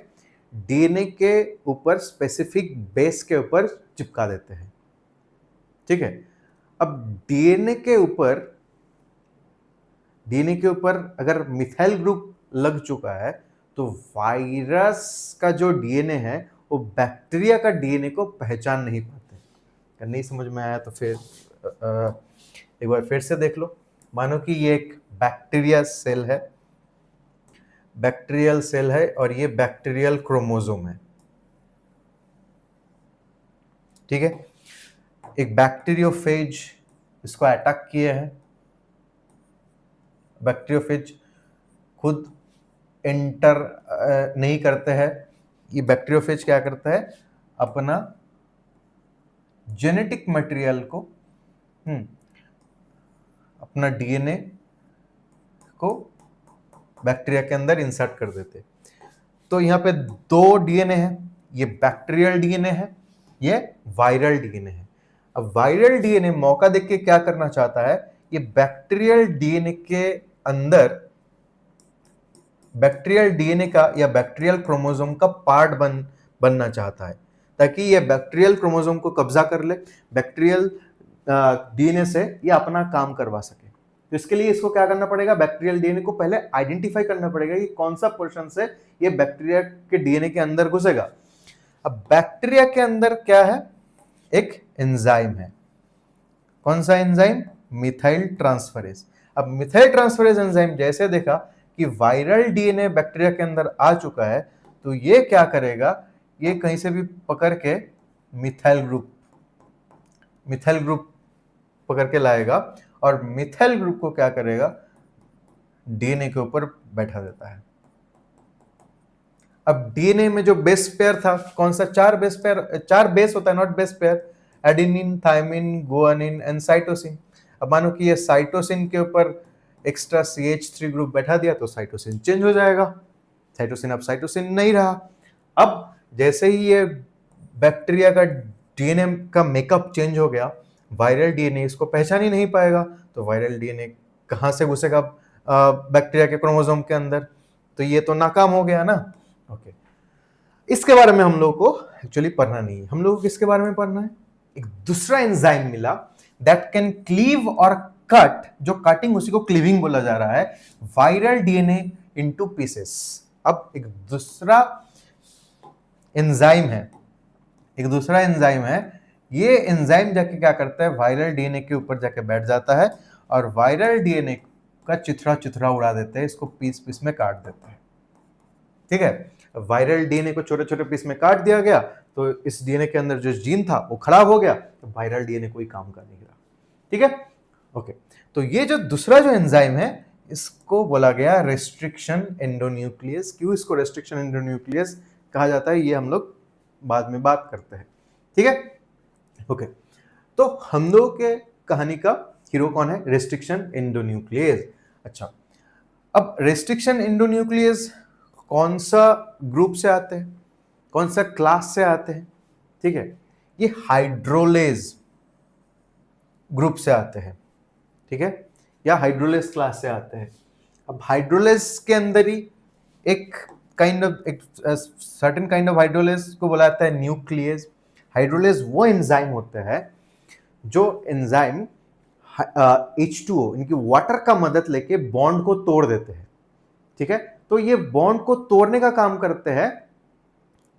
डीएनए के ऊपर स्पेसिफिक बेस के ऊपर चिपका देते हैं। ठीक है, अब डीएनए के ऊपर अगर मिथाइल ग्रुप लग चुका है तो वायरस का जो डीएनए है वो बैक्टीरिया का डीएनए को पहचान नहीं पाते। अगर नहीं समझ में आया तो फिर एक बार फिर से देख लो। मानो कि ये एक बैक्टीरियल सेल है और ये बैक्टीरियल क्रोमोसोम है। ठीक है, एक बैक्टीरियोफेज इसको अटैक किए हैं। बैक्टीरियोफेज खुद एंटर नहीं करते हैं। ये बैक्टीरियोफेज क्या करता है? अपना जेनेटिक मटेरियल को अपना डीएनए को बैक्टीरिया के अंदर इंसर्ट कर देते। तो यहाँ पे 2 डीएनए है, ये बैक्टीरियल डीएनए है, ये वायरल डीएनए है। अब वायरल डीएनए मौका देख के क्या करना चाहता है? ये बैक्टीरियल डीएनए के अंदर बैक्टीरियल डीएनए का या बैक्टीरियल क्रोमोसोम का पार्ट बनना चाहता है, ताकि ये बैक्टीरियल क्रोमोसोम को कब्जा कर ले, बैक्टीरियल डीएनए से ये अपना काम करवा सके। तो इसके लिए इसको क्या करना पड़ेगा? बैक्टीरियल डीएनए को पहले आइडेंटिफाई करना पड़ेगा कि कौन सा पोर्शन से ये बैक्टीरिया के डीएनए के अंदर घुसेगा। अब बैक्टीरिया के अंदर क्या है? एक एंजाइम है। कौन सा एंजाइम? Methyl transferase. अब मिथाइल ट्रांसफरेज एंजाइम जैसे देखा कि वायरल डीएनए बैक्टीरिया के अंदर आ चुका है, तो ये क्या करेगा? ये कहीं से भी पकड़ के मिथाइल ग्रुप पकड़ के लाएगा और मिथाइल ग्रुप को क्या करेगा? डीएनए के ऊपर बैठा देता है। अब डीएनए में जो बेस पेयर था कौन सा, 4 बेस पेयर, 4 बेस होता है, not base pair, adenine, thymine, guanine and cytosine. अब मानो कि ये साइटोसिन के ऊपर एक्स्ट्रा CH3 ग्रुप बैठा दिया तो साइटोसिन चेंज हो जाएगा, साइटोसिन अब साइटोसिन नहीं रहा। अब जैसे ही ये बैक्टीरिया का डीएनए का मेकअप चेंज हो गया, वायरल डीएनए इसको पहचान ही नहीं पाएगा, तो वायरल डीएनए कहाँ से घुसेगा बैक्टीरिया के क्रोमोसोम के अंदर, तो ये तो नाकाम हो गया ना। ओके, इसके बारे में हम लोग को एक्चुअली पढ़ना नहीं है, हम लोग को किसके बारे में पढ़ना है, एक दूसरा एंजाइम मिला दैट कैन क्लीव और कट, जो कटिंग उसी को क्लीविंग बोला जा रहा है, वायरल डीएनए इनटू पीसेस। अब एक दूसरा एंजाइम है, एक दूसरा एंजाइम है, ये एंजाइम जाके क्या करता है, वायरल डीएनए के ऊपर जाके बैठ जाता है और वायरल डीएनए का चिथड़ा चिथड़ा उड़ा देते हैं, इसको पीस पीस में काट देता है। ठीक है, वायरल डीएनए को छोटे छोटे पीस में काट दिया गया तो इस डीएनए के अंदर जो जीन था वो खराब हो गया, तो वायरल डीएनए कोई काम कर नहीं रहा। ठीक है, ओके, तो ये जो दूसरा जो एंजाइम है इसको बोला गया रेस्ट्रिक्शन एंडोन्यूक्लियस। क्यों इसको रेस्ट्रिक्शन एंडोन्यूक्लियस कहा जाता है ये हम लोग बाद में बात करते हैं। ठीक है, ओके, तो हम लोग के कहानी का हीरो कौन है, रेस्ट्रिक्शन एंडोन्यूक्लियस। अच्छा, अब रेस्ट्रिक्शन एंडोन्यूक्लियस कौन सा ग्रुप से आते हैं, कौन सा क्लास से आते हैं, ठीक है, ये हाइड्रोलेज ग्रुप से आते हैं, ठीक है, या हाइड्रोलेज क्लास से आते हैं। अब हाइड्रोलेज के अंदर ही एक सर्टेन काइंड ऑफ हाइड्रोलेज को बोला जाता है न्यूक्लियस। हाइड्रोलेज वो एंजाइम होते हैं जो एंजाइम H2O इनकी वाटर का मदद लेके बॉन्ड को तोड़ देते हैं। ठीक है, तो ये बॉन्ड को तोड़ने का काम करते हैं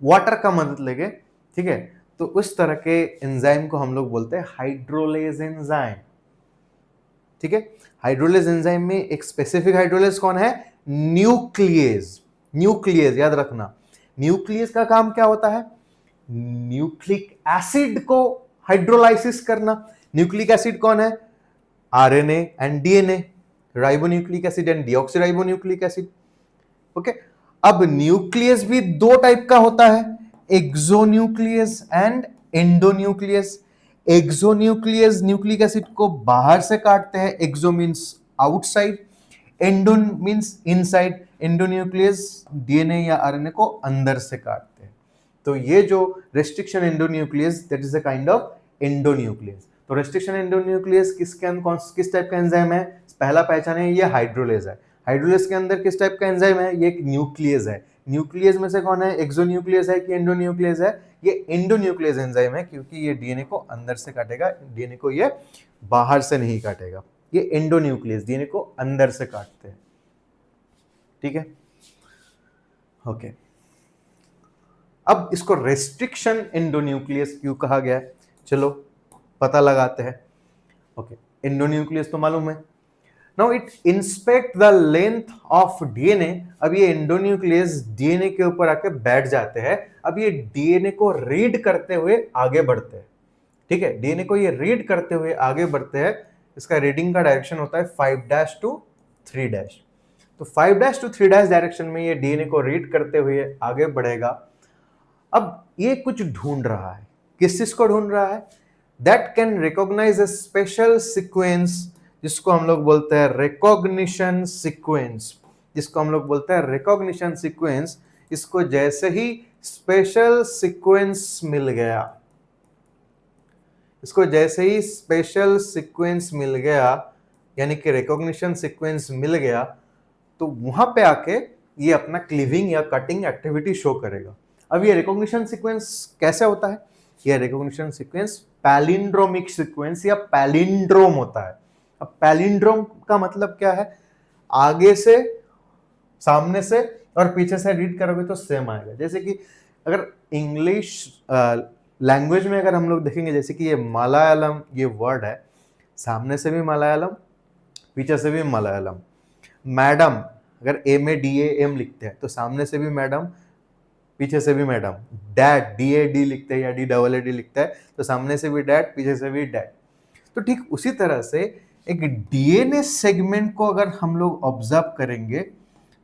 वाटर का मदद लेके। ठीक है, तो उस तरह के एंजाइम को हम लोग बोलते हैं हाइड्रोलेज एंजाइम। ठीक है, हाइड्रोलेज एंजाइम में एक स्पेसिफिक हाइड्रोलेज कौन है, न्यूक्लियस। न्यूक्लियस याद रखना, न्यूक्लियस का काम क्या होता है, न्यूक्लिक एसिड को हाइड्रोलाइसिस करना। न्यूक्लिक एसिड कौन है, RNA and DNA, ribonucleic acid and deoxyribonucleic acid. Okay, अब न्यूक्लियस भी दो टाइप का होता है, exonuclease and endonuclease. Exonuclease nucleic acid को बाहर से काटते हैं, exo means outside, endo means inside. Endonuclease DNA या आरएनए को अंदर से काटते हैं। तो ये जो restriction endonuclease that is a kind of endonuclease. तो रेस्ट्रिक्शन एंडोन्यूक्लियस किस टाइप का एंजाइम है, पहला पहचाने ये हाइड्रोलेज है। हाइड्रोलेज के अंदर किस टाइप का एंजाइम है, ये एक न्यूक्लियस है। न्यूक्लियस में से कौन है, एक्सोन्यूक्लियस है कि एंडोन्यूक्लियस है, ये एंडोन्यूक्लियस एंजाइम है क्योंकि ये डीएनए को अंदर से काटेगा, डीएनए को ये बाहर से नहीं काटेगा। ये एंडोन्यूक्लियस डीएनए को अंदर से काटते हैं। ठीक है, ओके, अब इसको रेस्ट्रिक्शन एंडोन्यूक्लियस क्यों कहा गया है, चलो पता लगाते हैं। ओके, एंडोन्यूक्लियस तो मालूम है। Now it inspect the length of DNA. अब ये एंडोन्यूक्लियस डीएनए के ऊपर आके बैठ जाते हैं। अब ये डीएनए को रीड करते हुए आगे बढ़ते हैं। ठीक है, डीएनए को ये रीड करते हुए आगे बढ़ते हैं। इसका रीडिंग का डायरेक्शन होता है 5' to 3'। तो 5' to 3' डायरेक्शन में ये डीएनए को रीड करते हुए आगे बढ़ेगा। अब ये कुछ ढूंढ रहा है, किस चीज को ढूंढ रहा है, that can recognise a special sequence, जिसको हम लोग बोलते हैं रिकॉग्निशन सीक्वेंस, जिसको हम लोग बोलते हैं रिकॉग्निशन सीक्वेंस। इसको जैसे ही स्पेशल सीक्वेंस मिल गया, इसको जैसे ही स्पेशल सीक्वेंस मिल गया, यानी कि रिकॉग्निशन सीक्वेंस मिल गया, तो वहां पे आके ये अपना क्लीविंग या कटिंग एक्टिविटी शो करेगा। अब ये रिकॉग्निशन सीक्वेंस कैसे होता है, ये रिकॉग्निशन सीक्वेंस पैलिंड्रोमिक सीक्वेंस या पैलिंड्रोम होता है। अब पैलिंड्रोम का मतलब क्या है, आगे से, सामने से और पीछे से रीड करोगे तो सेम आएगा। जैसे कि अगर इंग्लिश लैंग्वेज में अगर हम लोग देखेंगे, जैसे कि ये मलयालम ये वर्ड है, सामने से भी मलयालम, पीछे से भी मलयालम। मैडम अगर ए में DAM लिखते हैं तो सामने से भी मैडम, पीछे से भी मैडम। डैड DAD लिखते हैं या DAAD लिखता है तो सामने से भी डैड, पीछे से भी डैड। तो ठीक उसी तरह से एक डीएनए सेगमेंट को अगर हम लोग ऑब्जर्व करेंगे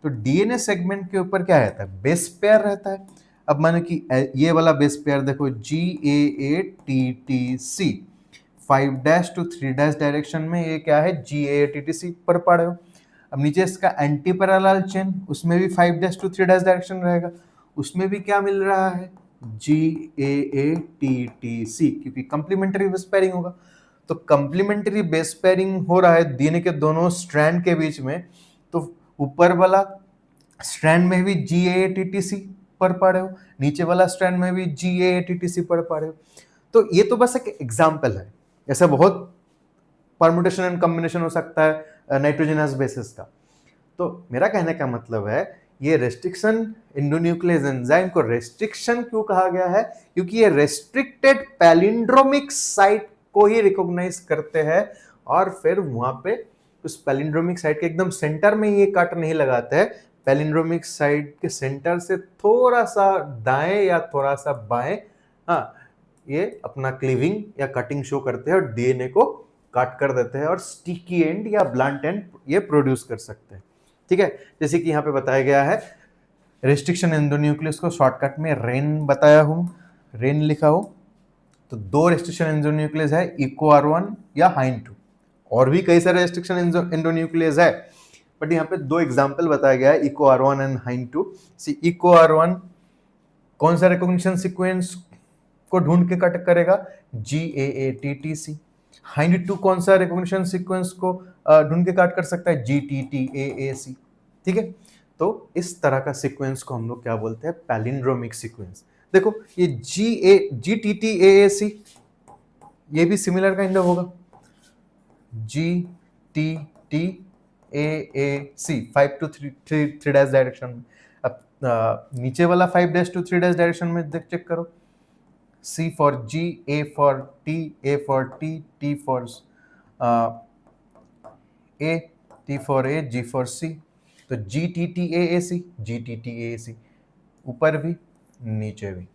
तो डीएनए सेगमेंट के ऊपर क्या रहता है, बेस पेयर रहता है। अब मानो कि ये वाला बेस पेयर देखो GAATTC 5' to 3' डायरेक्शन में, ये क्या है GAATTC पर पढ़े हो। अब नीचे इसका एंटी पैरेलल चेन, उसमें भी 5' to 3' डायरेक्शन रहेगा, उसमें भी क्या मिल रहा है GAATTC, क्योंकि कंप्लीमेंट्री बेस पेयरिंग होगा। तो कंप्लीमेंट्री बेस पेयरिंग हो रहा है डीएनए के दोनों स्ट्रैंड के बीच में, तो ऊपर वाला स्ट्रैंड में भी GAATTC पर पढ़े हो, नीचे वाला स्ट्रैंड में भी GAATTC पर पढ़े हो। तो ये तो बस एक एग्जाम्पल है, ऐसा बहुत परमुटेशन एंड कॉम्बिनेशन हो सकता है नाइट्रोजनस बेसिस का। तो मेरा कहने का मतलब है, ये रेस्ट्रिक्शन एंडोन्यूक्लियस एंजाइम को रेस्ट्रिक्शन क्यों कहा गया है, क्योंकि ये रेस्ट्रिक्टेड पैलिंड्रोमिक साइट को ही रिकॉग्नाइज करते हैं, और फिर वहां पे उस पैलिंड्रोमिक साइट के एकदम सेंटर में ये कट नहीं लगाते हैं, पैलिंड्रोमिक साइट के सेंटर से थोड़ा सा दाएं या थोड़ा सा बाएं, हाँ, ये अपना क्लीविंग या कटिंग शो करते हैं और डीएनए को काट कर देते हैं और स्टिकी एंड या ब्लंट एंड ये प्रोड्यूस कर सकते हैं। ठीक है, जैसे कि यहाँ पे बताया गया है, रेस्ट्रिक्शन एंडोन्यूक्लियस को शॉर्टकट में रेन बताया हूँ, रेन लिखा हो। तो दो रेस्ट्रिक्शन एंडोन्यूक्लियस है, इको R1 या हाइन 2, और भी कई सारे रेस्ट्रिक्शन एंडोन्यूक्लियस है, बट यहाँ पे दो एग्जाम्पल बताया गया है, eco R1 and हाइन 2। Eco R1 कौन सा रिकॉग्निशन सीक्वेंस को ढूंढ के कट करेगा, GAATTC। हाइंड 2 कौन सा रिकॉग्निशन सीक्वेंस को ढूंढ के काट कर सकता है, GTTAAC। ठीक है, तो इस तरह का सीक्वेंस को हम लोग क्या बोलते हैं, पैलिंड्रोमिक सीक्वेंस। देखो ये GTTAAC, ये भी सिमिलर काइंड ऑफ होगा, GTTAAC 5 to 3' डायरेक्शन में। अब नीचे वाला 5' to 3' डायरेक्शन में देख चेक करो, C for G, A for T, A for T, T for A, T for A, G for C। तो GTTAAC, GTTAAC ऊपर भी नीचे भी।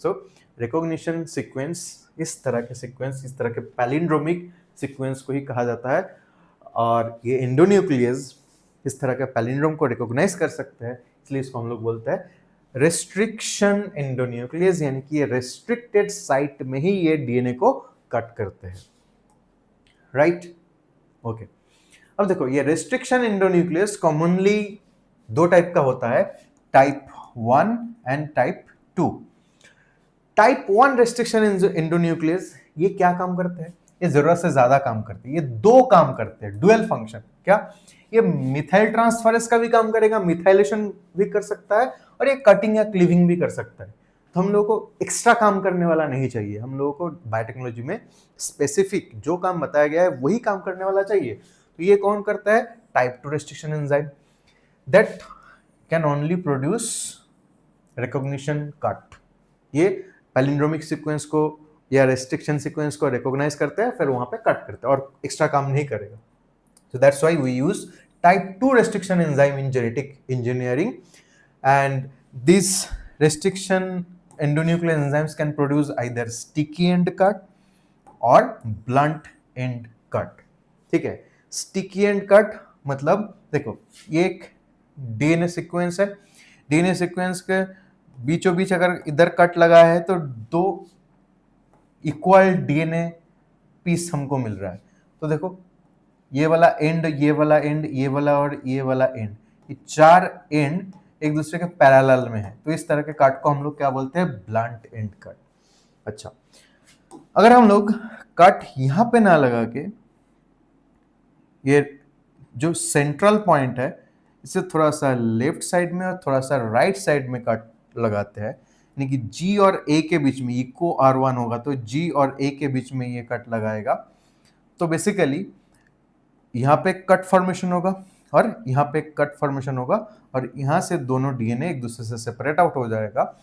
सो रिकॉग्निशन सीक्वेंस, इस तरह के सीक्वेंस, इस तरह के पैलिंड्रोमिक सीक्वेंस को ही कहा जाता है, और ये एंडोन्यूक्लियस इस तरह के पैलिंड्रोम को रिकॉग्नाइज कर सकते हैं, इसलिए इसको हम लोग बोलते हैं रेस्ट्रिक्शन एंडोन्यूक्लियस, यानी कि ये रेस्ट्रिक्टेड साइट में ही ये डीएनए को कट करते हैं, राइट। ओके, अब देखो ये रेस्ट्रिक्शन एंडोन्यूक्लियस कॉमनली दो टाइप का होता है, type 1 and type 2। Type 1 restriction endonuclease ये क्या काम करते हैं, ये जरूरत से ज्यादा काम करते हैं, ये दो काम करते हैं, डुअल फंक्शन। क्या ये मिथाइल ट्रांसफरेस का भी काम करेगा, मिथाइलेशन भी कर सकता है, और ये कटिंग या क्लीविंग भी कर सकता है। तो हम लोगों को एक्स्ट्रा काम करने वाला नहीं चाहिए, हम लोगों को बायोटेक्नोलॉजी में स्पेसिफिक जो काम बताया गया है वही काम करने वाला चाहिए। तो ये कौन करता है, type 2 restriction enzyme that can only produce recognition cut. ये पैलिंड्रोमिक सीक्वेंस को या रेस्ट्रिक्शन सीक्वेंस को रिकॉग्नाइज करते हैं, फिर वहां पे कट करते हैं और एक्स्ट्रा काम नहीं करेगा। So that's why we use type 2 restriction enzyme in genetic engineering, and these restriction endonuclease enzymes can produce either sticky end cut or blunt end cut। ठीक है, sticky end cut मतलब देखो ये एक डीएनए सीक्वेंस है, DNA sequence के बीचों बीच अगर इधर कट लगा है तो दो इक्वल डीएनए पीस हमको मिल रहा है। तो देखो ये वाला एंड, ये वाला एंड, ये वाला और ये वाला एंड, ये चार एंड एक दूसरे के पैरेलल में है, तो इस तरह के कट को हम लोग क्या बोलते हैं, ब्लंट एंड कट। अच्छा, अगर हम लोग कट यहां पे ना लगा के ये जो सेंट्रल पॉइंट है इसे थोड़ा सा लेफ्ट साइड में और थोड़ा सा राइट साइड में कट लगाते हैं, यानी कि G और A के बीच में इको R1 होगा, तो G और A के बीच में ये कट लगाएगा, तो बेसिकली यहाँ पे कट फॉर्मेशन होगा और यहाँ पे कट फॉर्मेशन होगा, और यहाँ से दोनों डीएनए एक दूसरे से सेपरेट आउट हो जाएगा।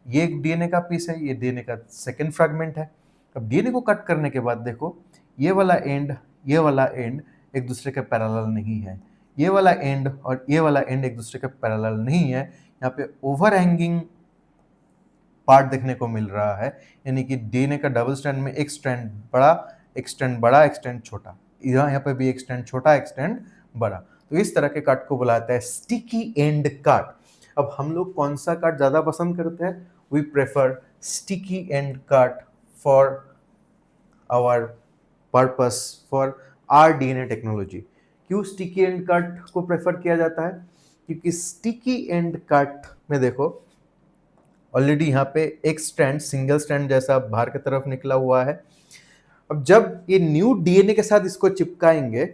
ये एक डीएनए का पीस है, ये डीएनए का सेकंड फ्रैगमेंट है। अब डीएनए को कट करने के बाद देखो ये वाला एंड, ये वाला एंड एक दूसरे के पैरेलल नहीं है, ये वाला एंड और ये वाला एंड एक दूसरे के पैरेलल नहीं है, यहाँ पे ओवरहैंगिंग पार्ट देखने को मिल रहा है, यानी कि डीएनए का डबल स्ट्रैंड में एक स्ट्रैंड बड़ा, एक स्ट्रैंड बड़ा, एक स्ट्रैंड छोटा, यहाँ पे भी एक स्ट्रैंड छोटा, एक स्ट्रैंड बड़ा। तो इस तरह के कट को बुलाता है स्टिकी एंड कट। अब हम लोग कौन सा कट ज्यादा पसंद करते हैं? We prefer sticky end cut for our purpose, for R DNA technology. क्यों स्टिकी एंड कट को प्रेफर किया जाता है? क्योंकि स्टिकी एंड कट में देखो ऑलरेडी यहाँ पे एक स्ट्रैंड, सिंगल स्ट्रैंड जैसा बाहर की तरफ निकला हुआ है। अब जब ये न्यू डीएनए के साथ इसको चिपकाएंगे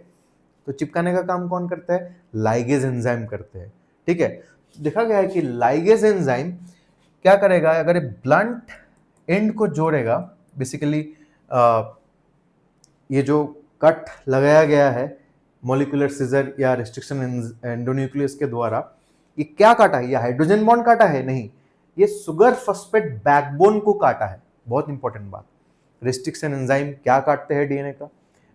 तो चिपकाने का काम कौन करता है? लाइगेज एंजाइम करते हैं। ठीक है, देखा गया है कि लाइगेज एंजाइम क्या करेगा, अगर ब्लंट एंड को जोड़ेगा, बेसिकली ये जो कट लगाया गया है मॉलिक्यूलर सीजर या रिस्ट्रिक्शन एंडोन्यूक्लियस के द्वारा, ये क्या काटा है? ये हाइड्रोजन बॉन्ड काटा है? नहीं, ये सुगर फॉस्फेट बैकबोन को काटा है। बहुत इंपॉर्टेंट बात। रिस्ट्रिक्शन एंजाइम क्या काटते हैं डीएनए का?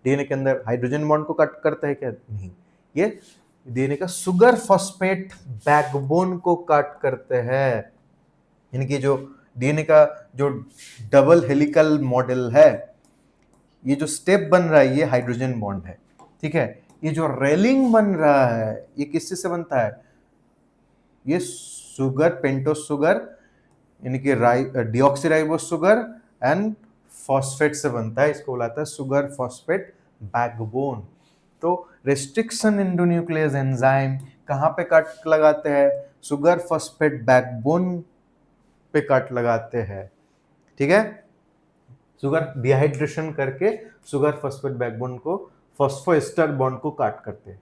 डीएनए के अंदर हाइड्रोजन बॉन्ड को कट करते हैं क्या? नहीं, ये डीएनए का सुगर फॉस्फेट बैकबोन को काट करते हैं। यानी कि जो डीएनए का जो डबल हेलिकल मॉडल है, ये जो स्टेप बन रहा है ये हाइड्रोजन बॉन्ड है। ठीक है, ये जो रेलिंग बन रहा है ये किस चीज से बनता है? ये सुगर, पेंटोस सुगर यानी कि डीऑक्सीराइबोस सुगर एंड फॉस्फेट से बनता है। इसको बुलाता है सुगर फॉस्फेट बैकबोन। तो रेस्ट्रिक्शन एंडोन्यूक्लियस एंजाइम कहाँ पे कट लगाते हैं? सुगर फॉस्फेट बैकबोन पे कट लगाते हैं। ठीक है, शुगर डिहाइड्रेशन करके शुगर फॉस्फेट बैकबोन को फॉस्फोएस्टर बॉन्ड को काट करते हैं।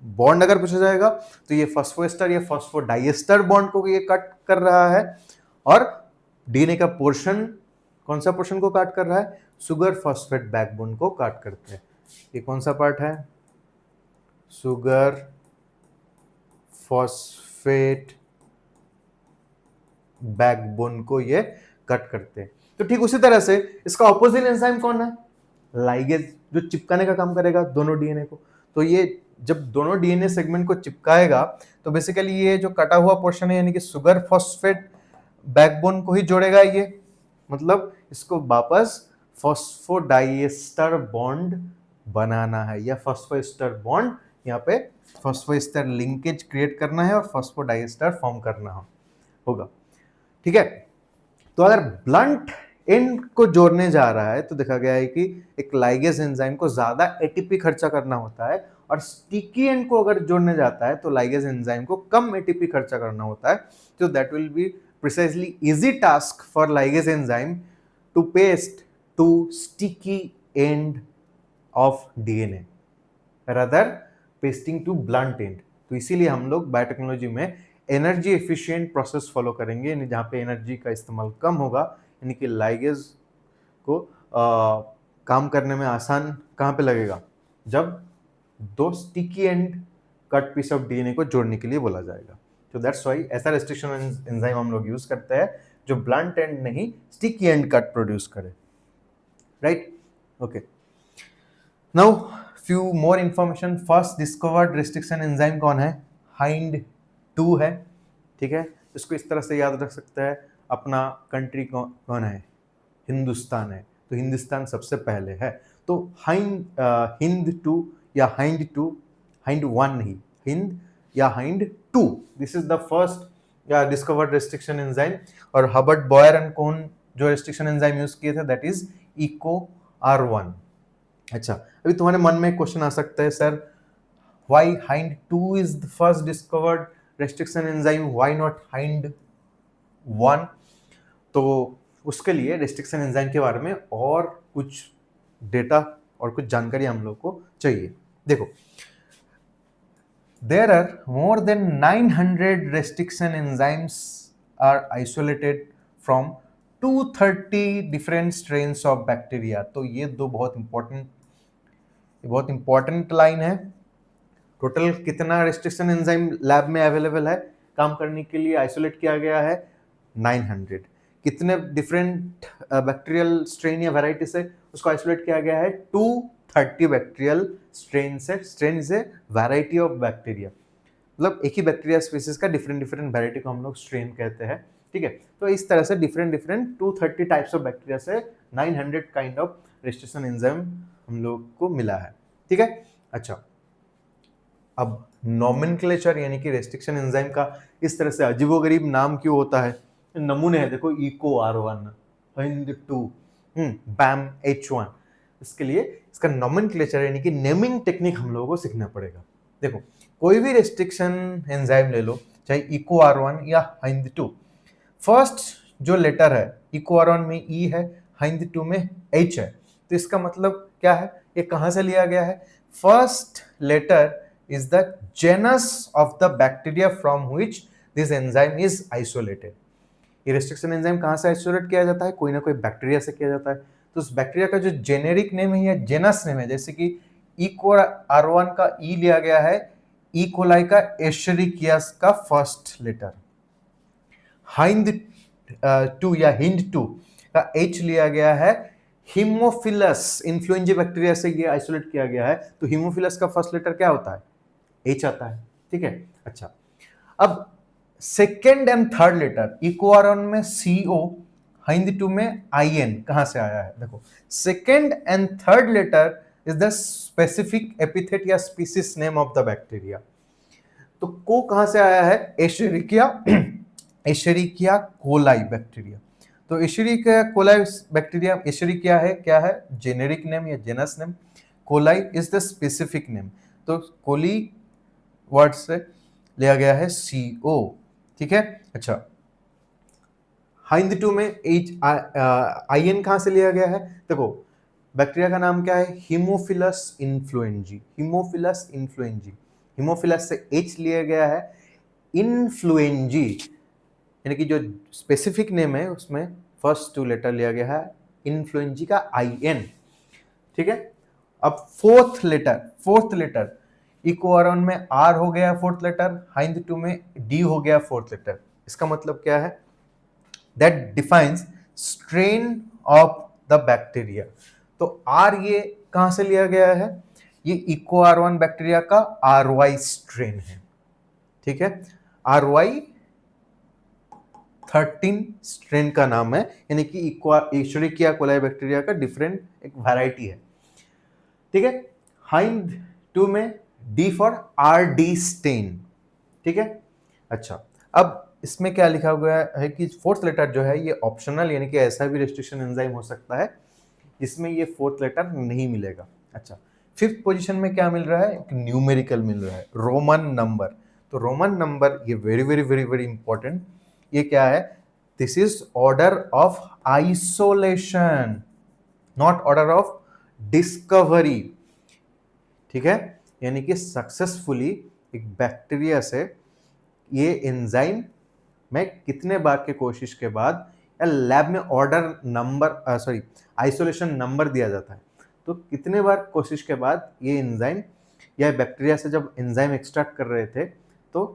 बॉन्ड अगर पूछा जाएगा तो ये फॉस्फोएस्टर या फॉस्फोडाइएस्टर बॉन्ड को ये कट कर रहा है, और डीएनए का पोर्शन, कौन सा पोर्शन को काट कर रहा है? शुगर फॉस्फेट बैकबोन को काट करते हैं। ये कौन सा पार्ट है? शुगर फॉस्फेट बैकबोन को ये कट करते हैं। तो ठीक उसी तरह से इसका ऑपोजिट एंजाइम कौन है? लाइगेज, जो चिपकाने का काम करेगा दोनों डीएनए को। तो ये जब दोनों डीएनए सेगमेंट को चिपकाएगा तो बेसिकली ये जो कटा हुआ पोर्शन है यानी कि शुगर फॉस्फेट बैकबोन को ही जोड़ेगा ये, मतलब इसको वापस फॉस्फोडाइएस्टर बॉन्ड बनाना है, या फॉस्फोएस्टर बॉन्ड, यहाँ पे फॉस्फोएस्टर लिंकेज क्रिएट करना है और फॉस्फोडाइएस्टर फॉर्म करना होगा। ठीक है, तो अगर ब्लंट एंड को जोड़ने जा रहा है तो देखा गया है कि एक लाइगेज एंजाइम को ज्यादा एटीपी खर्चा करना होता है, और स्टिकी एंड को अगर जोड़ने जाता है तो लाइगेज एंजाइम को कम एटीपी खर्चा करना होता है। तो that will be precisely easy task for ligase enzyme to paste to sticky end of DNA rather pasting to blunt end. तो इसीलिए हम लोग बायोटेक्नोलॉजी में एनर्जी एफिशिएंट प्रोसेस फॉलो करेंगे, यानी जहाँ पे एनर्जी का इस्तेमाल कम होगा, यानी कि लाइगेज को काम करने में आसान कहाँ पे लगेगा? जब दो sticky end cut piece of DNA को जोड़ने के लिए बोला जाएगा। तो दैट्स वाई ऐसा रेस्ट्रिक्शन एंजाइम हम लोग यूज करते हैं जो ब्लंट एंड नहीं स्टिकी एंड कट प्रोड्यूस करे। Right, okay. Now few more information. First discovered restriction enzyme कौन है? हाइंड 2 है। ठीक है, इसको इस तरह से याद रख सकते हैं, अपना कंट्री कौन है? हिंदुस्तान है, तो हिंदुस्तान सबसे पहले है। तो हिंद 2 या हाइंड 2, हाइंड 1 नहीं, हिंद या hind 2, this is the first discovered restriction enzyme. और हबर्ट बॉयर एंड कोहन जो रेस्ट्रिक्शन एंजाइम यूज किए थे दैट इज इको R1। अच्छा, अभी तुम्हारे मन में एक क्वेश्चन आ सकता है, sir why hind 2 is the first discovered restriction enzyme, why not hind 1? तो उसके लिए रेस्ट्रिक्शन एंजाइम के बारे में और कुछ डेटा और कुछ जानकारी हम लोग को चाहिए। देखो, there are more than 900 restriction enzymes are isolated from 230 different strains of bacteria। तो ये दो बहुत इंपॉर्टेंट लाइन है। टोटल कितना रेस्ट्रिक्शन एंजाइम लैब में अवेलेबल है काम करने के लिए, आइसोलेट किया गया है 900। कितने डिफरेंट बैक्टीरियल स्ट्रेन या वैरायटी से उसको आइसोलेट किया गया है? 230 बैक्टीरियल स्ट्रेन से। स्ट्रेन से वैरायटी ऑफ बैक्टीरिया, मतलब एक ही बैक्टीरिया स्पीसीज का डिफरेंट वैरायटी को हम लोग स्ट्रेन कहते हैं। ठीक है, तो इस तरह से डिफरेंट 230 टाइप्स ऑफ बैक्टीरिया से 900 काइंड ऑफ रेस्ट्रिक्शन एंजाइम हम लोग को मिला है। ठीक है, अच्छा, अब नॉमेनक्लेचर यानी कि रेस्ट्रिक्शन एंजाइम का इस तरह से अजीबोगरीब नाम क्यों होता है? नमूने हैं, देखो इको R1, हिंद2, बैम H1। इसके लिए इसका नॉमेनक्लेचर यानी कि नेमिंग टेक्निक हम लोगों को सीखना पड़ेगा। देखो कोई भी रेस्ट्रिक्शन एंजाइम ले लो, चाहे इको R1 या हिंद2, फर्स्ट जो लेटर है इको R1 में ई है, हिंद2 में H है, तो इसका मतलब क्या है, ये कहां से लिया गया है? First letter is the genus of the bacteria from which this enzyme is isolated। ये रेस्ट्रिक्शन एंजाइम कहां से आइसोलेट किया जाता है? कोई ना कोई बैक्टीरिया से किया जाता है। तो उस बैक्टीरिया का जो जेनेरिक नेम है या जेनस नेम है, जैसे कि इको R1 का ई लिया गया है ई कोलाई का एशेरिकियास का फर्स्ट लेटर, हिंद2 या हिंद2 का एच लिया गया है हीमोफिलस इन्फ्लुएंजा बैक्टीरिया से ये आइसोलेट किया गया है, तो हीमोफिलस का फर्स्ट लेटर क्या होता है? एच आता है, ठीक है। अच्छा, अब second and third letter Eco R1 में CO, हिंद2 में IN कहां से आया है? देखो second and third letter is the specific epithet या species name of the bacteria. तो को कहां से आया है? Escherichia, Escherichia coli bacteria. तो एशेरिकिया कोलाई बैक्टीरिया, एशेरिकिया है क्या है? जेनेरिक नेम या genus name, coli is the specific name. तो कोली वर्ड से लिया गया है CO, ठीक है। अच्छा, हिंद2 में IN कहां से लिया गया है? देखो बैक्टीरिया का नाम क्या है? Haemophilus influenzae, Haemophilus influenzae, Haemophilus से H लिया गया है, इन्फ्लुएंजी यानी कि जो स्पेसिफिक नेम है उसमें फर्स्ट टू लेटर लिया गया है इन्फ्लुएंजी का IN, ठीक है। अब फोर्थ लेटर इको R1 में R हो गया फोर्थ लेटर, हिंद2 में D हो गया फोर्थ लेटर। इसका मतलब क्या है? That defines strain of the bacteria. तो R ये कहां से लिया गया है? ये इको R1 बैक्टीरिया का RY स्ट्रेन है, ठीक है। RY 13 स्ट्रेन का नाम है, यानी कि एशेरिकिया कोलाई बैक्टीरिया का डिफरेंट एक वैरायटी है, ठीक है। हिंद2 में D फॉर RD स्टेन, ठीक है। अच्छा, अब इसमें क्या लिखा हुआ है कि फोर्थ लेटर जो है ये ऑप्शनल, यानी कि ऐसा भी रेस्ट्रिक्शन एंजाइम हो सकता है जिसमें ये फोर्थ लेटर नहीं मिलेगा। अच्छा, फिफ्थ पोजीशन में क्या मिल रहा है? एक न्यूमेरिकल मिल रहा है, रोमन नंबर। तो रोमन नंबर ये very very very very important. ये क्या है? This is order of isolation, not order of discovery, ठीक है। यानी कि सक्सेसफुली एक बैक्टीरिया से ये एंजाइम में कितने बार के कोशिश के बाद या लैब में order number sorry isolation number दिया जाता है, तो कितने बार कोशिश के बाद ये एंजाइम या बैक्टीरिया से जब एंजाइम एक्सट्रैक्ट कर रहे थे तो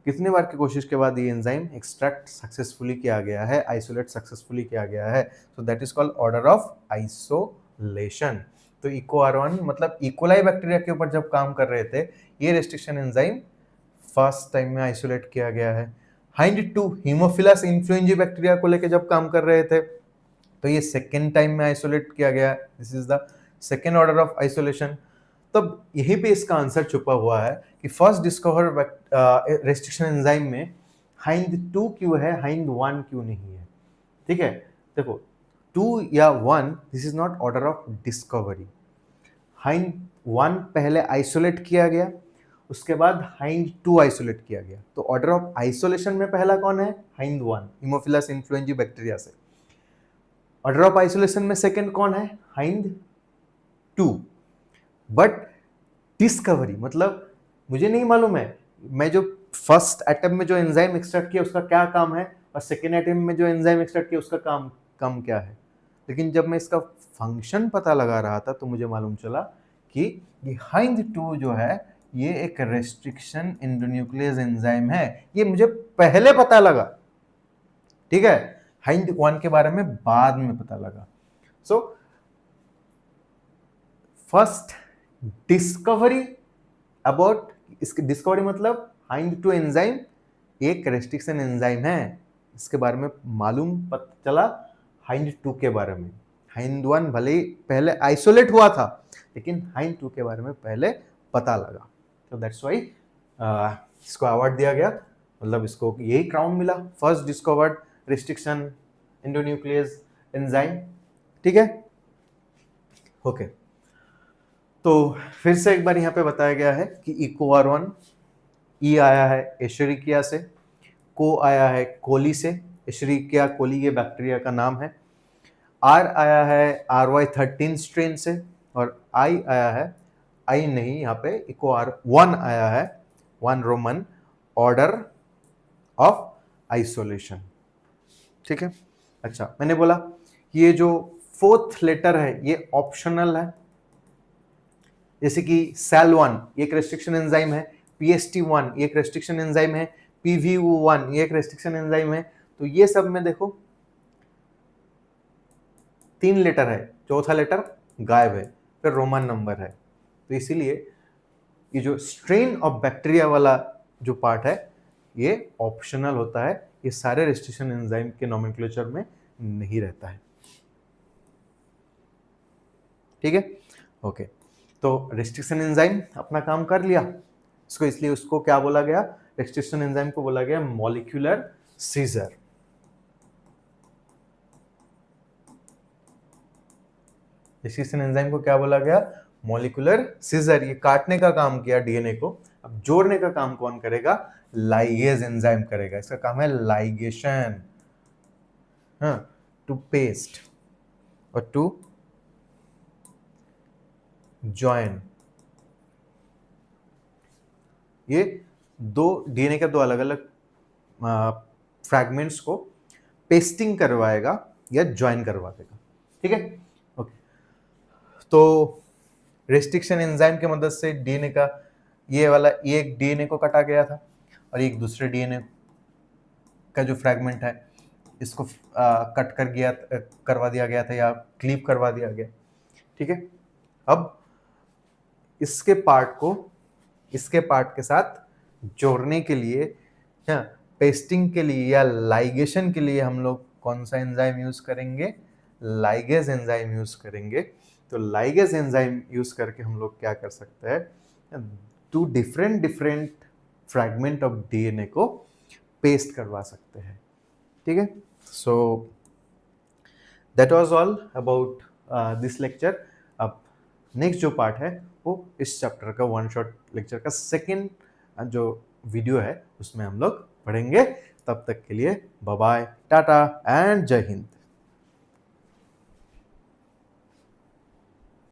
कितने बार की कोशिश के बाद ये एंजाइम एक्सट्रैक्ट सक्सेसफुली किया गया है, आइसोलेट सक्सेसफुली किया गया है। So that is called order of isolation. तो इको R1 मतलब इकोलाई बैक्टीरिया के ऊपर जब काम कर रहे थे ये रेस्ट्रिक्शन एंजाइम फर्स्ट टाइम में आइसोलेट किया गया है। हिंद2 हीमोफिलस इन्फ्लुएंजा बैक्टीरिया को लेकर जब काम कर रहे थे तो ये सेकेंड टाइम में आइसोलेट किया गया। This is the second order of isolation. तब यहीं पे इसका आंसर छुपा हुआ है कि फर्स्ट डिस्कवर रेस्ट्रिक्शन एंजाइम में हिंद2 क्यों है, हिंद1 क्यों नहीं है, ठीक है। देखो 2 या 1 this is not order of discovery. हिंद1 पहले आइसोलेट किया गया, उसके बाद हिंद2 आइसोलेट किया गया। तो ऑर्डर ऑफ आइसोलेशन में पहला कौन है? हिंद1 हीमोफिलस इन्फ्लुएंजा बैक्टीरिया से। ऑर्डर ऑफ आइसोलेशन में सेकंड कौन है? हिंद2। बट डिस्कवरी मतलब मुझे नहीं मालूम है, मैं जो फर्स्ट एटम में जो एंजाइम एक्सट्रैक्ट किया उसका क्या काम है और सेकेंड एटम में जो एंजाइम एक्सट्रैक्ट किया उसका काम क्या है। लेकिन जब मैं इसका फंक्शन पता लगा रहा था तो मुझे मालूम चला कि ये हिंद2 जो है ये एक रेस्ट्रिक्शन एंडोन्यूक्लियस एंजाइम है। ये मुझे पहले पता लगा, ठीक है। हिंद1 के बारे में बाद में पता लगा। सो फर्स्ट डिस्कवरी अबाउट, इसकी डिस्कवरी मतलब हिंद2 एंजाइम एक रेस्ट्रिक्शन एंजाइम है, इसके बारे में मालूम पता चला हिंद2 के बारे में। हिंद1 भले ही पहले आइसोलेट हुआ था लेकिन हिंद2 के बारे में पहले पता लगा। तो दैट्स वाई इसको अवार्ड दिया गया, मतलब इसको यही क्राउन मिला, first discovered restriction endonuclease enzyme. ठीक है, ओके। तो फिर से एक बार यहाँ पे बताया गया है कि इकोआर1, ई आया है एशेरिकिया से, को आया है कोली से, एशेरिकिया कोली ये बैक्टीरिया का नाम है, आर आया है RY13 स्ट्रेन से, और आई आया है, आई नहीं यहाँ पे इकोआर1 आया है, 1 रोमन ऑर्डर ऑफ आइसोलेशन। ठीक है, अच्छा मैंने बोला ये जो फोर्थ लेटर है ये ऑप्शनल है, जैसे कि SAL1 ये एक रेस्ट्रिक्शन एंजाइम है, PST1 ये एक रेस्ट्रिक्शन एंजाइम है, PVU1 ये एक रेस्ट्रिक्शन एंजाइम है। तो ये सब में देखो 3 लेटर है, चौथा लेटर गायब है, फिर रोमन नंबर है। तो इसीलिए ये जो स्ट्रेन ऑफ बैक्टीरिया वाला जो पार्ट है ये ऑप्शनल होता है, ये सारे रेस्ट्रिक्शन एंजाइम के नोमेनक्लेचर में नहीं रहता है। ठीक है, ओके। तो रेस्ट्रिक्शन एंजाइम अपना काम कर लिया, इसको इसलिए उसको क्या बोला गया, रेस्ट्रिक्शन एंजाइम को बोला गया मॉलिक्यूलर सीजर। रेस्ट्रिक्शन एंजाइम को क्या बोला गया, मॉलिक्यूलर सीजर। ये काटने का काम किया डीएनए को, अब जोड़ने का काम कौन करेगा, लाइगेज एंजाइम करेगा, इसका काम है लाइगेशन, हाँ, टू पेस्ट और टू जॉइन। ये दो डीएनए के दो अलग अलग फ्रैगमेंट्स को पेस्टिंग करवाएगा या ज्वाइन करवा देगा। ठीक है, ओके। तो रेस्ट्रिक्शन एंजाइम की मदद से डीएनए का ये वाला, ये एक डीएनए को काटा गया था और एक दूसरे डीएनए का जो फ्रैगमेंट है इसको कट करवा दिया गया था या क्लीव करवा दिया गया। ठीक है, अब इसके पार्ट के साथ जोड़ने के लिए या पेस्टिंग के लिए या लाइगेशन के लिए हम लोग कौन सा एंजाइम यूज करेंगे, लाइगेज एंजाइम यूज करेंगे। तो लाइगेज एंजाइम यूज करके हम लोग क्या कर सकते हैं, two different fragment of DNA को पेस्ट करवा सकते हैं। ठीक है, so that was all about this lecture. अब नेक्स्ट जो पार्ट है वो इस चैप्टर का वन शॉट लेक्चर का सेकेंड जो वीडियो है उसमें हम लोग पढ़ेंगे। तब तक के लिए बाय बाय, टाटा एंड जय हिंद।